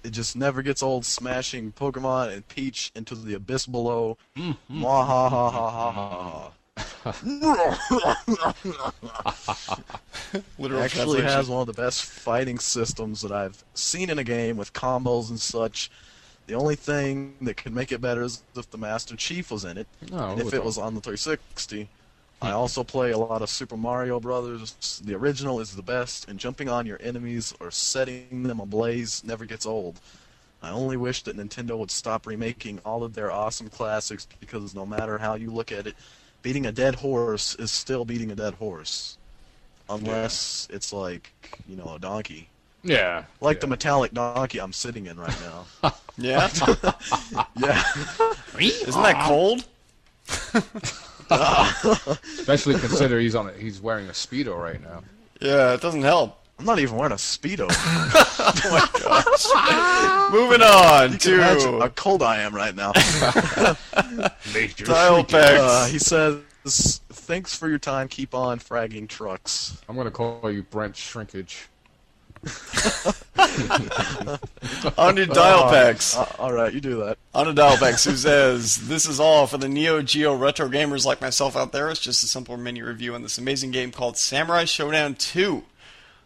It just never gets old smashing Pokemon and Peach into the abyss below. Mwahahahaha. Literal Actually translation. has one of the best fighting systems that I've seen in a game with combos and such. The only thing that could make it better is if the Master Chief was in it, and if it was on the 360. I also play a lot of Super Mario Brothers. The original is the best, and jumping on your enemies or setting them ablaze never gets old. I only wish that Nintendo would stop remaking all of their awesome classics, because no matter how you look at it, beating a dead horse is still beating a dead horse. Unless it's like, a donkey. Yeah. Like the metallic donkey I'm sitting in right now. Yeah? Yeah. Isn't that cold? Especially consider he's wearing a Speedo right now. Yeah, it doesn't help. I'm not even wearing a Speedo. Oh my gosh. Moving on You can imagine how cold I am right now. Dial packs. He says, "Thanks for your time. Keep on fragging trucks." I'm going to call you Brent Shrinkage. On to Dialpex. All right, you do that. On to Dialpex, who says, "This is all for the Neo Geo retro gamers like myself out there. It's just a simple mini review on this amazing game called Samurai Showdown 2.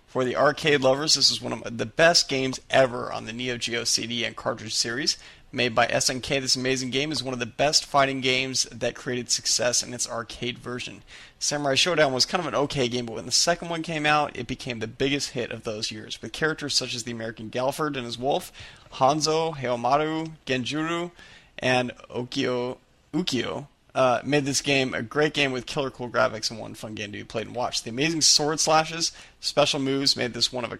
For the arcade lovers, this is one of the best games ever on the Neo Geo CD and cartridge series. Made by SNK, this amazing game is one of the best fighting games that created success in its arcade version. Samurai Showdown was kind of an okay game, but when the second one came out, it became the biggest hit of those years, with characters such as the American Galford and his wolf, Hanzo, Heomaru, Genjuro, and Ukyo. Made this game a great game with killer cool graphics and one fun game to be played and watched. The amazing sword slashes, special moves made this one of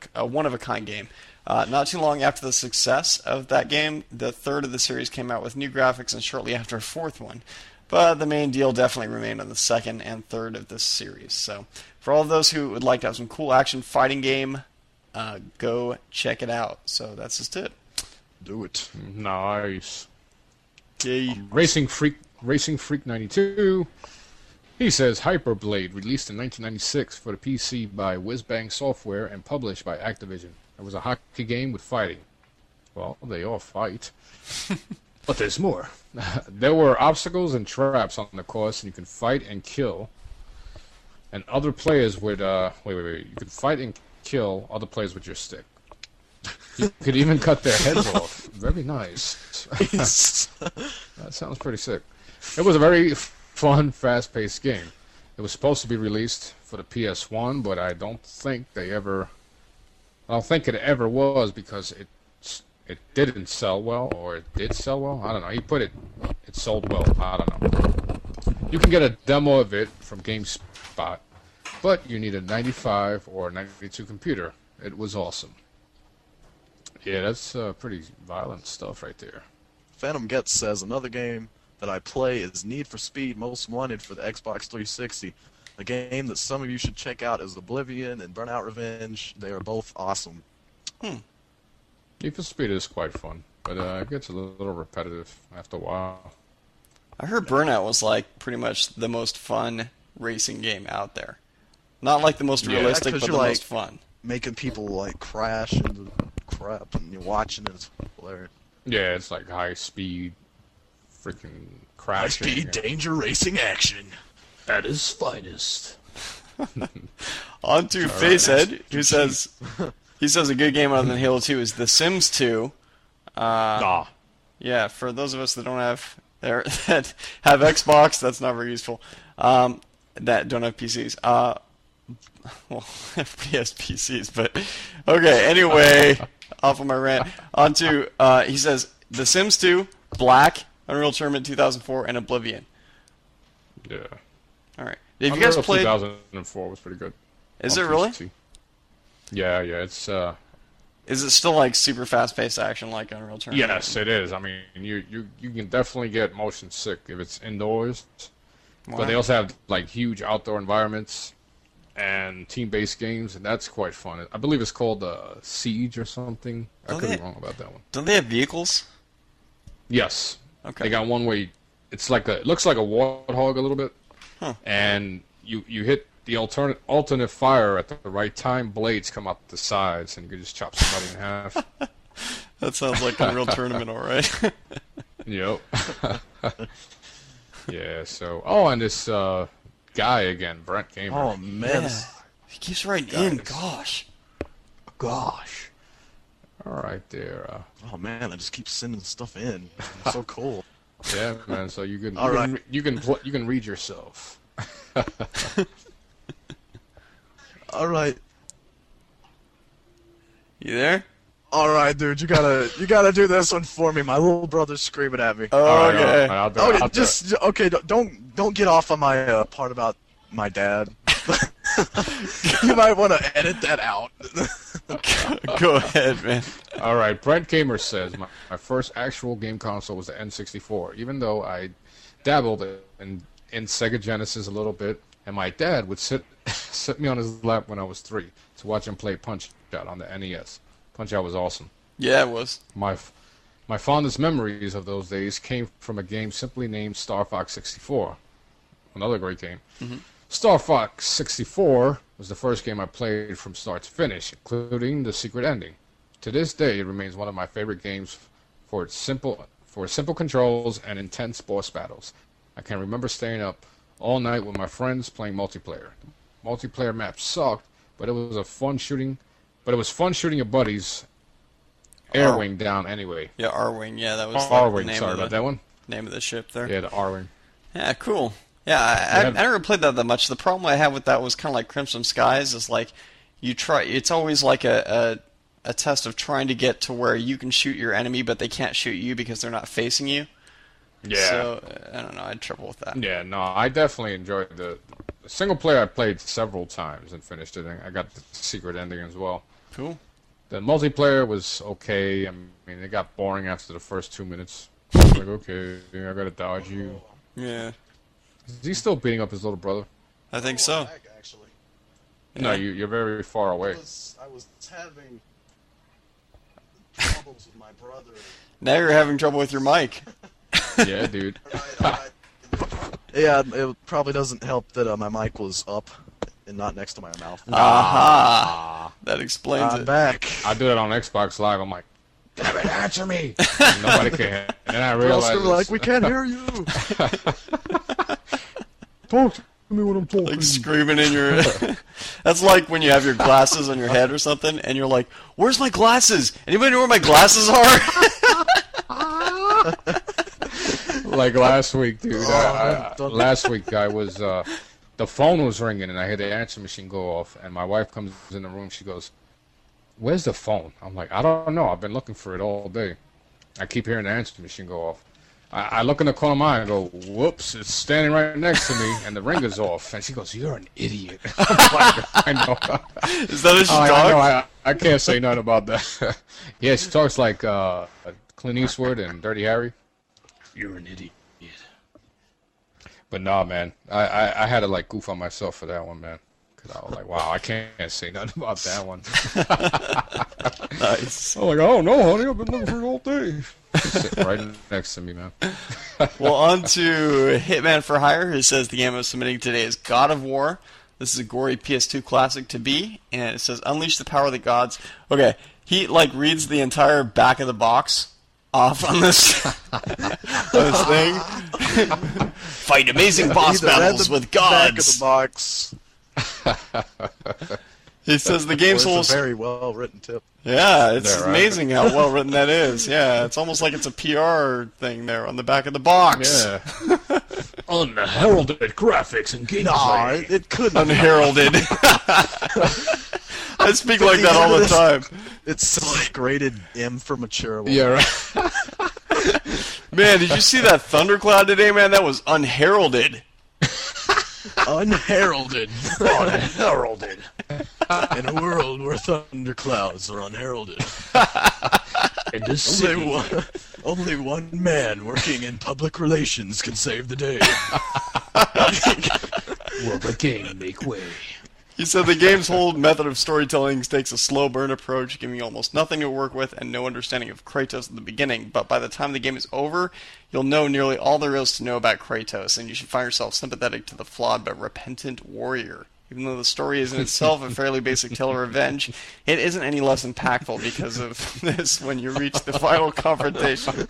a kind game. Not too long after the success of that game, the third of the series came out with new graphics, and shortly after a fourth one. But the main deal definitely remained on the second and third of this series. So, for all of those who would like to have some cool action fighting game, go check it out. So that's just it. Do it. Nice. Yay. Racing Freak 92. He says Hyperblade, released in 1996 for the PC by Whizbang Software and published by Activision. It was a hockey game with fighting. Well, they all fight. But there's more. There were obstacles and traps on the course, and you can fight and kill. And other players would, You could fight and kill other players with your stick. You could even cut their heads off. Very nice. That sounds pretty sick. It was a very fun, fast-paced game. It was supposed to be released for the PS1, but I don't think it ever was, because it didn't sell well, or it did sell well. I don't know. He put it sold well. I don't know. You can get a demo of it from GameSpot, but you need a 95 or 92 computer. It was awesome. Yeah, that's pretty violent stuff right there. Phantom Getz says, another game that I play is Need for Speed Most Wanted for the Xbox 360. A game that some of you should check out is Oblivion and Burnout Revenge. They are both awesome. Need for Speed is quite fun, but it gets a little repetitive after a while. I heard Burnout was like pretty much the most fun racing game out there. Not like the most realistic, but the most fun. Making people like crash into crap, and you're watching it. It's hilarious. Yeah, it's like high speed, freaking crashing. High speed danger racing action at its finest. On to Facehead, who says he says a good game other than Halo 2 is The Sims 2. Yeah, for those of us that don't have that have Xbox, that's not very useful. That don't have PCs. Well, everybody has PCs, but okay. Anyway, off of my rant. On to he says The Sims 2, Black, Unreal Tournament 2004, and Oblivion. Yeah. All right. Have you guys played? 2004 was pretty good. Is it really? Yeah, it's. Is it still like super fast-paced action like Unreal Tournament? Yes, it is. I mean, you can definitely get motion sick if it's indoors. Wow. But they also have like huge outdoor environments and team-based games, and that's quite fun. I believe it's called Siege or something. I could be wrong about that one. Don't they have vehicles? Yes. Okay. They got one way. It looks like a warthog a little bit. Huh. And you hit the alternate fire at the right time. Blades come out the sides, and you can just chop somebody in half. That sounds like Unreal Tournament, all right. Yep. Yeah. So, and this guy again, BrentGamer. Oh man, Yeah. He keeps writing in. Gosh. All right there. oh man, I just keep sending stuff in. It's so cool. Yeah, man. So you can you can read yourself. All right. You there? All right, dude, you gotta do this one for me. My little brother's screaming at me. Oh, All right, okay. I'll do it. Okay, don't get off on my part about my dad. You might want to edit that out. Go ahead, man. All right, BrentGamer says my first actual game console was the N64. Even though I dabbled in Sega Genesis a little bit, and my dad would sit me on his lap when I was 3 to watch him play Punch-Out on the NES. Punch-Out was awesome. Yeah, it was. My fondest memories of those days came from a game simply named Star Fox 64. Another great game. Mm-hmm. Star Fox 64 was the first game I played from start to finish, including the secret ending. To this day, it remains one of my favorite games for its simple controls and intense boss battles. I can remember staying up all night with my friends playing multiplayer. The multiplayer map sucked, but it was fun shooting your buddies Air-wing down anyway. Yeah, R-wing. Yeah, that was R-wing. the name Sorry of about that one. Name of the ship there. Yeah, the R-wing. Yeah, cool. Yeah, I never played that much. The problem I had with that was kind of like Crimson Skies. Is like you try. It's always like a test of trying to get to where you can shoot your enemy, but they can't shoot you because they're not facing you. Yeah. So I don't know. I had trouble with that. Yeah, no, I definitely enjoyed the single player. I played several times and finished it. And I got the secret ending as well. Cool. The multiplayer was okay. I mean, it got boring after the first 2 minutes. I was like, okay, I gotta dodge you. Yeah. Is he still beating up his little brother? I think so. Actually. No, you're very far away. I was having troubles with my brother. Now you're having trouble with your mic. Yeah, dude. Yeah, it probably doesn't help that my mic was up and not next to my mouth. Aha! That explains I'm it. back. I do that on Xbox Live. I'm like, damn it, answer me! And nobody can. And then I realized, Like, we can't hear you. talk to me when I'm talking. Like screaming in your... That's like when you have your glasses on your head or something, and you're like, where's my glasses? Anybody know where my glasses are? Like last week, dude. Last week, I was... the phone was ringing, and I heard the answer machine go off, and my wife comes in the room. She goes, where's the phone? I'm like, I don't know. I've been looking for it all day. I keep hearing the answer machine go off. I look in the corner of my eye and go, whoops, it's standing right next to me, and the ringer's off. And she goes, you're an idiot. I'm like, I know. Is that how she I talks? know. I can't say nothing about that. Yeah, she talks like Clint Eastwood and Dirty Harry. You're an idiot. But nah, man, I had to like goof on myself for that one, man. Because I was like, wow, I can't say nothing about that one. Nice. I'm like, oh no, honey, I've been looking for it all day. Sitting right next to me, man. Well, on to Hitman for Hire, who says the game I'm submitting today is God of War. This is a gory PS2 classic to be, and it says unleash the power of the gods. Okay, he like reads the entire back of the box off on this, this thing. Fight amazing boss battles with gods. Back of the box. He says the game's whole... It's a very well written tip. Yeah, it's Right. amazing how well written that is. Yeah, it's almost like it's a PR thing there on the back of the box. Yeah. Unheralded graphics and gameplay. Nah, it couldn't. Unheralded. I speak like that all the time. It's like rated M for mature. Yeah, right. Man, did you see that thundercloud today, man? That was unheralded. Unheralded. Unheralded. In a world where thunderclouds are unheralded. In this city. Only one man working in public relations can save the day. Will the game make way? He said the game's whole method of storytelling takes a slow burn approach, giving you almost nothing to work with and no understanding of Kratos at the beginning. But by the time the game is over, you'll know nearly all there is to know about Kratos, and you should find yourself sympathetic to the flawed but repentant warrior. Even though the story is in itself a fairly basic tale of revenge, it isn't any less impactful because of this when you reach the final confrontation.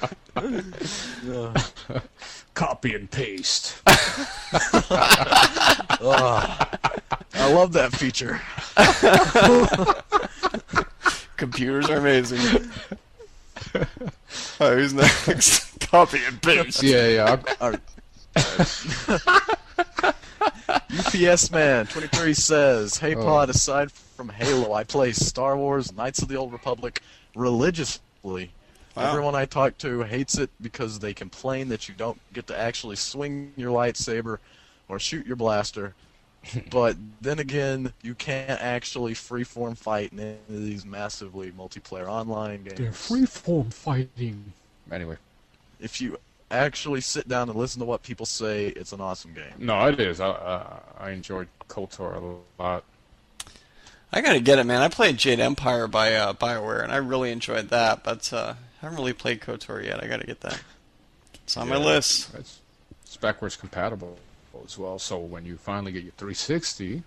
Copy and paste. I love that feature. Computers are amazing. Alright, who's next? Copy and paste. Yeah. UPS Man 23 says, "Hey Pod, aside from Halo, I play Star Wars: Knights of the Old Republic religiously. Wow. Everyone I talk to hates it because they complain that you don't get to actually swing your lightsaber or shoot your blaster. But then again, you can't actually freeform fight in any of these massively multiplayer online games. They're freeform fighting. Anyway. If you actually sit down and listen to what people say, it's an awesome game." No, it is. I enjoyed KOTOR a lot. I gotta get it, man. I played Jade Empire by BioWare, and I really enjoyed that, but I haven't really played KOTOR yet. I gotta get that. It's on my list. It's backwards compatible as well, so when you finally get your 360...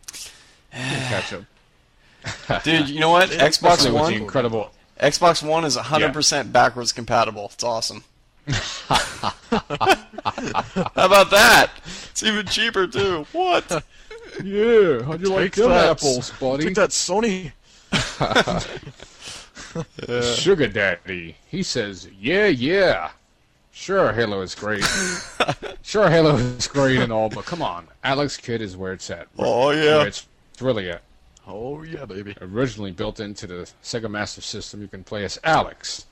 Catch up. Dude, you know what? Xbox Especially with the One. incredible. Xbox One is 100% backwards compatible. It's awesome. How about that? It's even cheaper too. What? Yeah, how'd you like Take them that, apples, buddy? Take that, Sony. Sugar Daddy. He says, yeah. Sure, Halo is great. Sure, Halo is great and all, but come on. Alex Kidd is where it's at. Oh, yeah. Where it's really at. Oh yeah, baby. Originally built into the Sega Master System, you can play as Alex,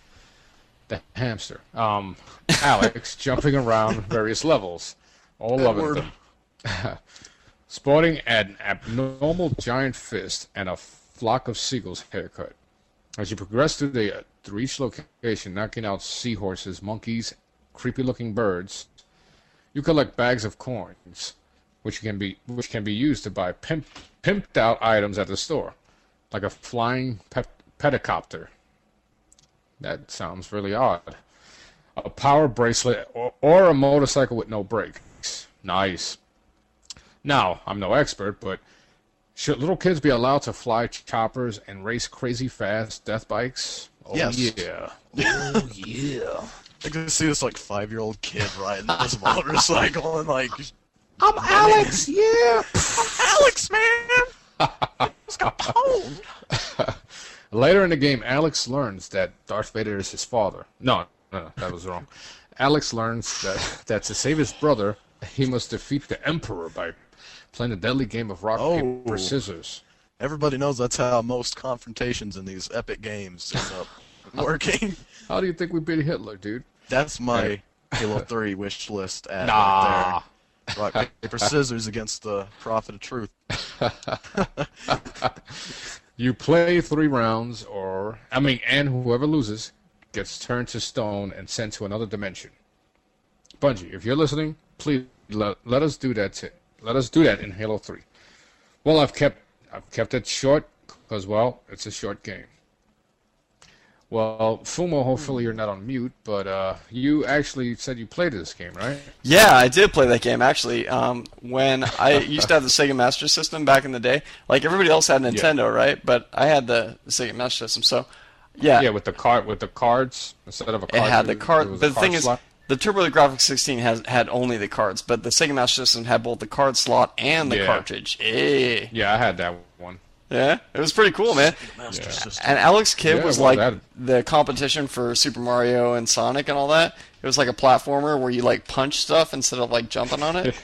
the hamster. Alex jumping around various levels. All 11 of them. Sporting an abnormal giant fist and a flock of seagulls haircut. As you progress through each location, knocking out seahorses, monkeys, creepy-looking birds, you collect bags of coins, which can be used to buy pimped out items at the store, like a flying pedicopter. That sounds really odd. A power bracelet or a motorcycle with no brakes. Nice. Now, I'm no expert, but should little kids be allowed to fly choppers and race crazy fast death bikes? Oh, Yes. yeah. Oh, yeah. I can see this like 5-year-old kid riding this motorcycle and like, I'm Alex, yeah. Alex, man. It's got pwned. Later in the game, Alex learns that Darth Vader is his father. No, that was wrong. Alex learns that to save his brother, he must defeat the Emperor by playing a deadly game of rock, paper, scissors. Everybody knows that's how most confrontations in these epic games end up working. How do you think we beat Hitler, dude? That's my Halo 3 wish list ad Nah. right there. Rock, paper, scissors against the Prophet of Truth. You play 3 rounds, and whoever loses gets turned to stone and sent to another dimension. Bungie, if you're listening, please let us do that. Let us do that in Halo 3. Well, I've kept it short because, well, it's a short game. Well, Fumo, hopefully you're not on mute, but you actually said you played this game, right? Yeah, I did play that game, actually. When I used to have the Sega Master System back in the day, like everybody else had Nintendo, right? But I had the Sega Master System, so yeah. Yeah, with the cards instead of a card. It had the card. But The thing is, the TurboGrafx 16 had only the cards, but the Sega Master System had both the card slot and the cartridge. Eh. Yeah, I had that one. Yeah, it was pretty cool, man. Master System. And Alex Kidd was well, like the competition for Super Mario and Sonic and all that. It was like a platformer where you like punch stuff instead of like jumping on it.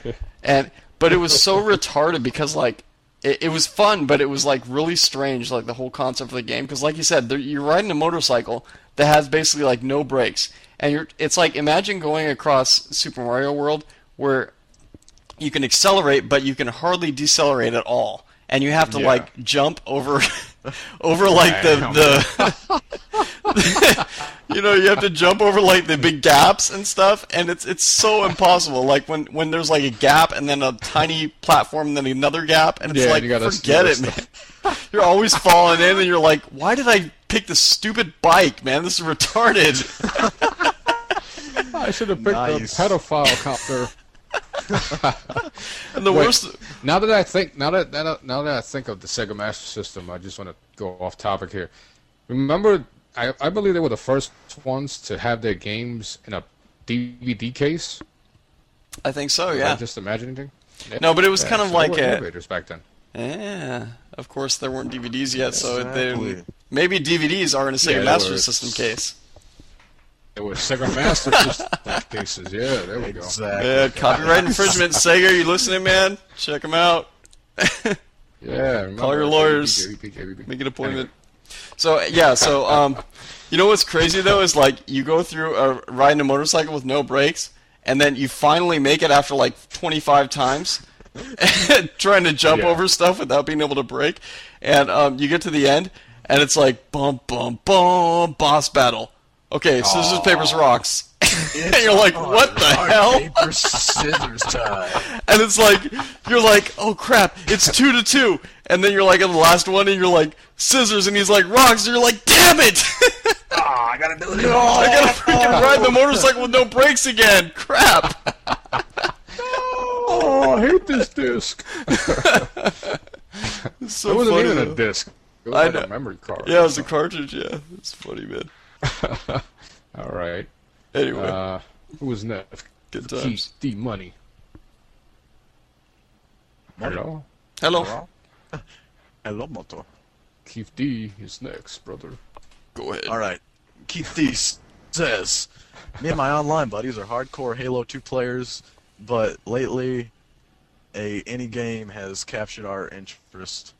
But it was so retarded because like it was fun, but it was like really strange, like the whole concept of the game. Because like you said, you're riding a motorcycle that has basically like no brakes, and it's like imagine going across Super Mario World where you can accelerate, but you can hardly decelerate at all. And you have to like jump over like the you know, you have to jump over like the big gaps and stuff, and it's so impossible. Like when there's like a gap and then a tiny platform and then another gap, and it's like forget it, man. You're always falling in, and you're like, why did I pick this stupid bike, man? This is retarded. I should have picked a pedophile copter. And the worst. Now that I think of the Sega Master System, I just want to go off topic here. Remember, I believe they were the first ones to have their games in a DVD case. I think so. Am Yeah. I just imagining? No, but it was kind of like elevators back then. Yeah, of course there weren't DVDs yet, so Exactly. maybe DVDs are in a Sega they Master were. System case. It was Sega Master System cases. Yeah, there we go. Exactly. Yeah, copyright infringement. Sega, you listening, man? Check them out. Yeah, remember, Call your lawyers. JVB. Make an appointment. So yeah, you know what's crazy though is like you go through riding a motorcycle with no brakes, and then you finally make it after like 25 times, trying to jump over stuff without being able to brake, and you get to the end, and it's like bum bum bum boss battle. Okay, scissors, papers, rocks. And you're like, what the hell? Paper, scissors time. And it's like, you're like, oh crap, it's 2-2. And then you're like in the last one, and you're like, scissors, and he's like, rocks, and you're like, damn it! I gotta do it. I gotta freaking ride the motorcycle with no brakes again. Crap. Oh, I hate this disc. So it wasn't funny, even though. a disc. It was I like know. a memory card. Yeah, it was a cartridge. Yeah, it's funny, man. All right. Anyway, Who was next? good Keith times. D Money. Hello. Hello. Hello, Moto. Keith D is next, brother. Go ahead. All right. Keith D says, me and my online buddies are hardcore Halo 2 players, but lately any game has captured our interest.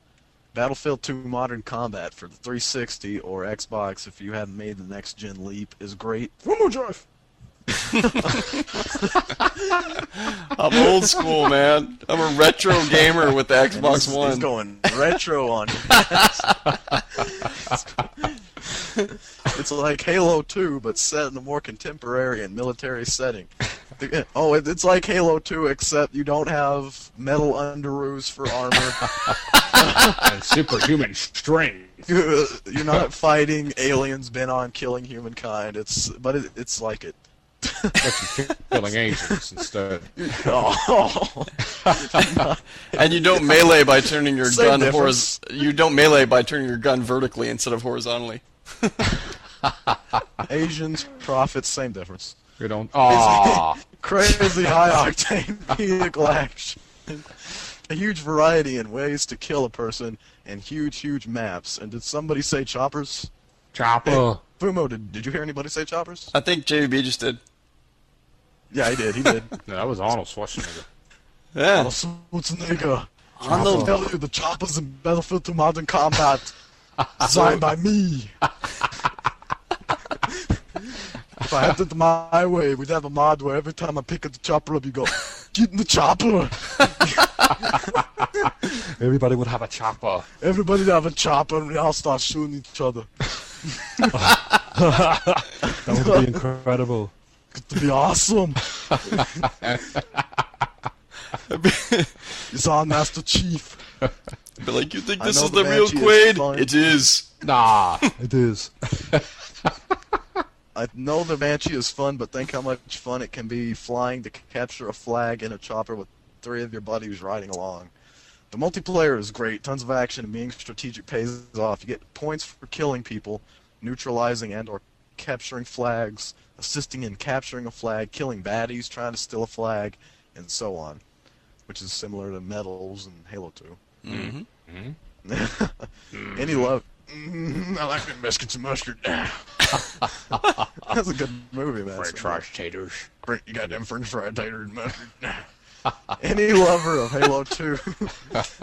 Battlefield 2 Modern Combat for the 360 or Xbox, if you haven't made the next-gen leap, is great. One more drive! I'm old school, man. I'm a retro gamer with the Xbox One. He's going retro on you. It's like Halo 2, but set in a more contemporary and military setting. Oh, it's like Halo 2, except you don't have metal underoos for armor. And superhuman strength. You're not fighting aliens bent on killing humankind. But it's like it. But you're killing agents instead. Oh. And you don't melee by turning your Same gun difference. You don't melee by turning your gun vertically instead of horizontally. Asians, profits, same difference. We don't. Aww. Crazy high-octane vehicle action. A huge variety in ways to kill a person, and huge maps. And did somebody say choppers? Chopper. Fumo, did you hear anybody say choppers? I think JVB just did. Yeah, he did. Yeah, that was Arnold Schwarzenegger. Yeah. Arnold Schwarzenegger. Arnold- I'll tell you, the choppers in Battlefield 2 Modern Combat, designed by me. If I had it my way, we'd have a mod where every time I pick up the chopper up, you go, get in the chopper. Everybody would have a chopper. Everybody have a chopper, and we all start shooting each other. That would be incredible. It'd be awesome. It's on Master Chief. Be like, you think I this know is the the real Banshee is Quaid? fun. It is. Nah. It is. I know the Banshee is fun, but think how much fun it can be flying to capture a flag in a chopper with 3 of your buddies riding along. The multiplayer is great, tons of action, and being strategic pays off. You get points for killing people, neutralizing and or capturing flags, assisting in capturing a flag, killing baddies, trying to steal a flag, and so on, which is similar to medals in Halo 2. Mm-hmm. Any love? I like them biscuits and mustard. That's a good movie, man. French fries, taters. You got them French fried tater and mustard. Any lover of Halo 2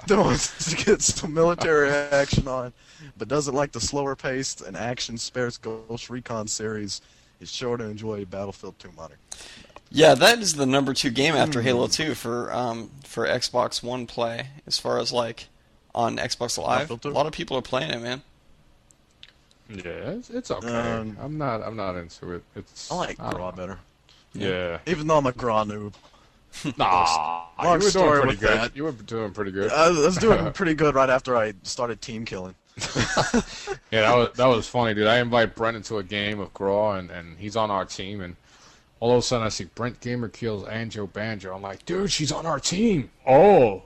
that wants to get some military action on, but doesn't like the slower paced and action sparse Ghost Recon series, is sure to enjoy Battlefield 2 Modern. Yeah, that is the number 2 game after Halo 2 for Xbox One play. As far as like on Xbox Live, Battlefield 2? a lot of people are playing it, man. Yeah, it's okay. I'm not into it. It's. I like don't Graw know. better, Yeah. even though I'm a Graw noob. Nah. Long You were story doing pretty with good. that. You were doing pretty good. I was doing pretty good right after I started team killing. Yeah, that was funny, dude. I invite Brent into a game of Graw, and he's on our team, and all of a sudden I see BrentGamer kills Anjo Banjo. I'm like, dude, she's on our team. Oh,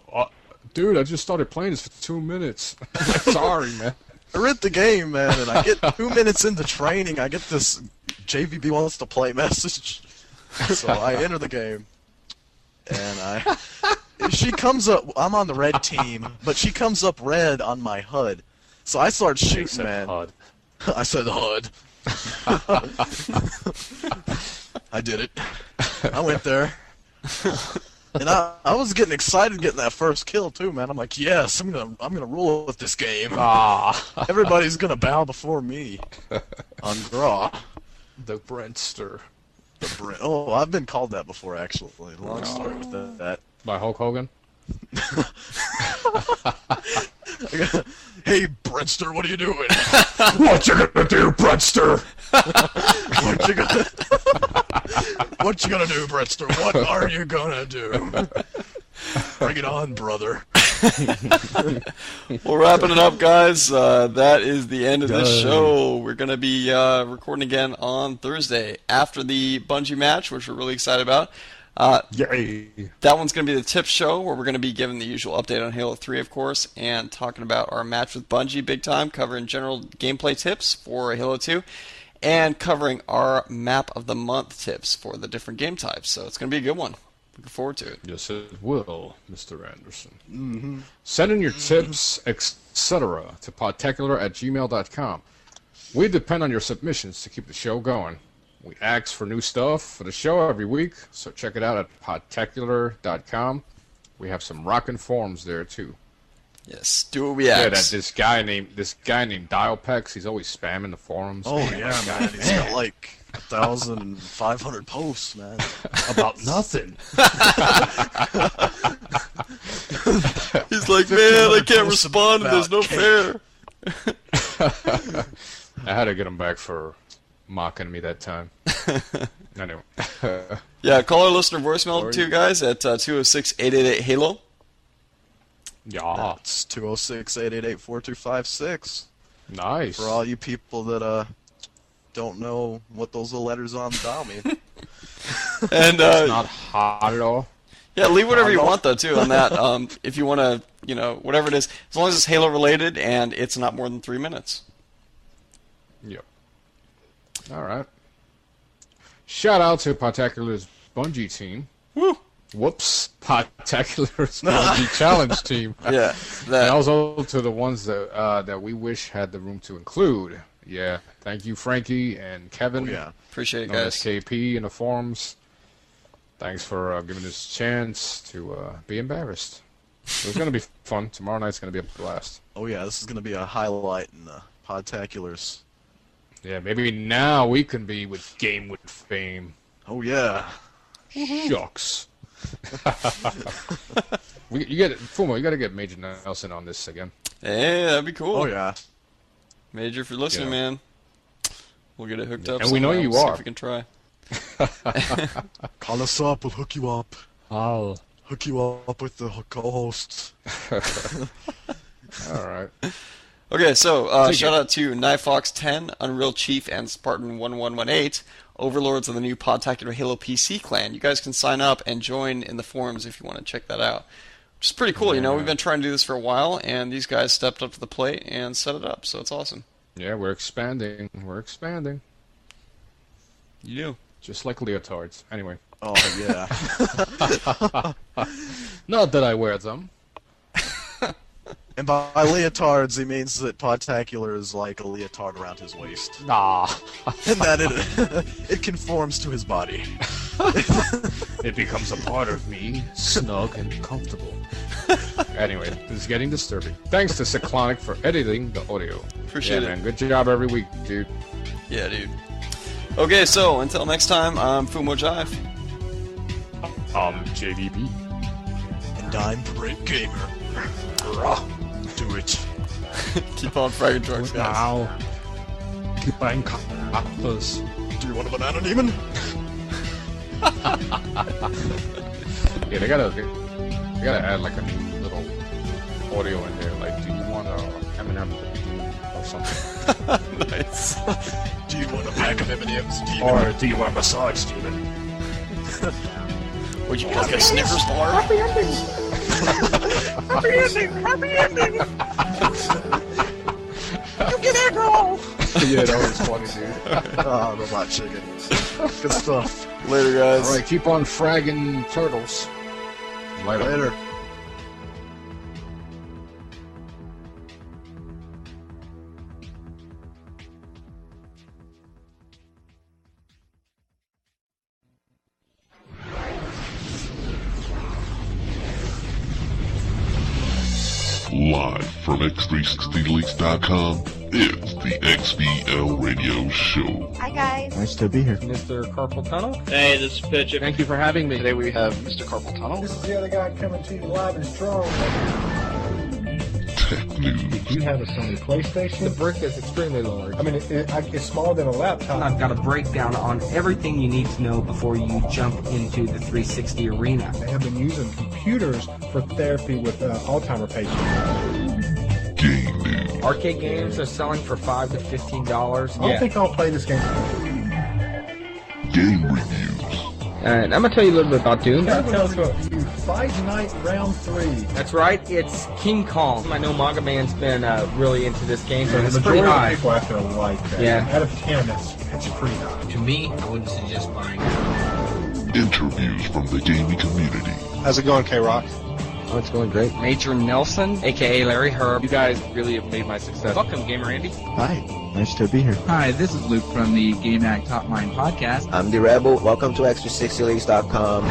dude, I just started playing this for 2 minutes. Sorry, man. I rent the game, man, and I get 2 minutes into training, I get this JVB wants to play message. So I enter the game, and she comes up, I'm on the red team, but she comes up red on my HUD. So I start shooting, man. HUD. I said HUD. I did it. I went there. And I was getting excited getting that first kill too, man. I'm like, yes, I'm gonna rule with this game. Ah, Everybody's gonna bow before me on Graw. the Brentster. Oh, I've been called that before, actually. Long story with that. By Hulk Hogan? Hey, Brentster, what are you doing? What you gonna do, Brentster? What you gonna do, Brentster? What are you gonna do? Bring it on, brother. Well, wrapping it up, guys. That is the end of this show. We're going to be recording again on Thursday after the Bungie match, which we're really excited about. Yay! That one's going to be the tip show, where we're going to be giving the usual update on Halo 3, of course, and talking about our match with Bungie big time, covering general gameplay tips for Halo 2, and covering our map of the month tips for the different game types. So it's going to be a good one. Looking forward to it. Yes, it will, Mr. Anderson. Send in your tips, etc. to podtacular@gmail.com. We depend on your submissions to keep the show going. We ask for new stuff for the show every week, so check it out at podtacular.com. We have some rockin' forums there too. Yes, do what we Yeah, ask. this guy named Dialpex, he's always spamming the forums. Oh yeah, man. He's got like 1,500 posts, man. About nothing. He's like, man, I can't respond, and there's no fair. I had to get him back for mocking me that time. Anyway. Yeah, call our listener voicemail too, guys, at 206-888-HALO. Yeah. It's 206-888-4256. Nice. For all you people that don't know what those little letters on the dial mean. And It's not hot at all. yeah, leave whatever you want though too on that. If you want to, whatever it is, as long as it's Halo related and it's not more than 3 minutes. Yep. All right. Shout out to Podtacular's Bungie team. Woo! Whoops. Podtacular's Bungie Challenge team. Yeah, And that. also to the ones that we wish had the room to include. Yeah. Thank you, Frankie and Kevin. Oh, yeah. Appreciate it, Known as guys. KP in the forums. Thanks for giving us a chance to be embarrassed. It was going to be fun. Tomorrow night's going to be a blast. Oh yeah, this is gonna be a highlight in the Podtaculars. Yeah, maybe now we can be with Game with Fame. Oh yeah. Shucks. Fumo, you got to get Major Nelson on this again. Hey, that'd be cool. Oh yeah. Major, if you're listening, Yeah. man, we'll get it hooked up. And we know somehow. you See are. if we can try. Call us up. We'll hook you up. I'll Hook you up with the co-hosts. All right. Okay, so Take shout it. out to Knifefox10, Unreal Chief, and Spartan1118, overlords of the new Podtacular Halo PC clan. You guys can sign up and join in the forums if you want to check that out. Which is pretty cool, We've been trying to do this for a while, and these guys stepped up to the plate and set it up, so it's awesome. Yeah, we're expanding. We're expanding. You do. Just like leotards. Anyway. Oh yeah. Not that I wear them. And by leotards, he means that Podtacular is like a leotard around his waist, Nah. and that it conforms to his body. It becomes a part of me, snug and comfortable. Anyway, this is getting disturbing. Thanks to Ciclonic for editing the audio. Appreciate it. Man. Good job every week, dude. Yeah, dude. Okay, so until next time, I'm Fumo Jive. JVB. And I'm BrentGamer. Do it. Keep on fragging trucks, guys. now keep buying coppers. Do you want a banana demon? Yeah, they gotta add like a new little audio in there. Like, do you want a M&M or something? Nice. Do you want a pack of M&Ms, demon? Or do you want a massage, demon? Would you like a Snickers bar? Happy ending! Happy ending! You get aggro! Yeah, that was funny, dude. Ah, robot chicken. Good stuff. Later, guys. All right, keep on fragging turtles. Later. Live from X360Leaks.com, it's the XBL Radio Show. Hi guys. Nice to be here. Mr. Carpal Tunnel. Hey, this is Pitch. Thank you for having me. Today we have Mr. Carpal Tunnel. This is the other guy coming to you live and strong. Tech News, You have a Sony PlayStation. The brick is extremely large. I mean, it's smaller than a laptop. I've got a breakdown on everything you need to know before you jump into the 360 arena. They have been using computers for therapy with Alzheimer patients. Game News, Arcade games are selling for $5 to $15. I don't think I'll play this game. Game Reviews, And I'm going to tell you a little bit about Doom. Tell us about you. Fight Night Round 3. That's right, it's King Kong. I know Manga Man's been really into this game, so Yeah, it's the pretty majority high. of people have to like that. Yeah. Out of 10, it's pretty high. To me, I wouldn't suggest buying Interviews from the gaming community. How's it going, K-Rock? Oh, it's going great. Major Nelson, a.k.a. Larry Herb. You guys really have made my success. Welcome, Gamer Andy. Hi, nice to be here. Hi, this is Luke from the Game Act Top Mind podcast. I'm the Rebel. Welcome to Extra60Leagues.com.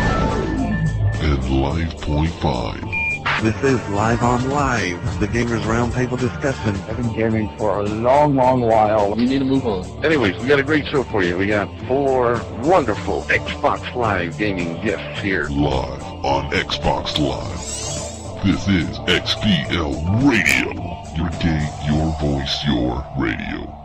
And Live.5. This is Live on Live, the Gamers Roundtable discussion. I've been gaming for a long, long while. You need to move on. Anyways, we got a great show for you. We got 4 wonderful Xbox Live gaming guests here. Live on Xbox Live. This is XBL Radio. Your game, your voice, your radio.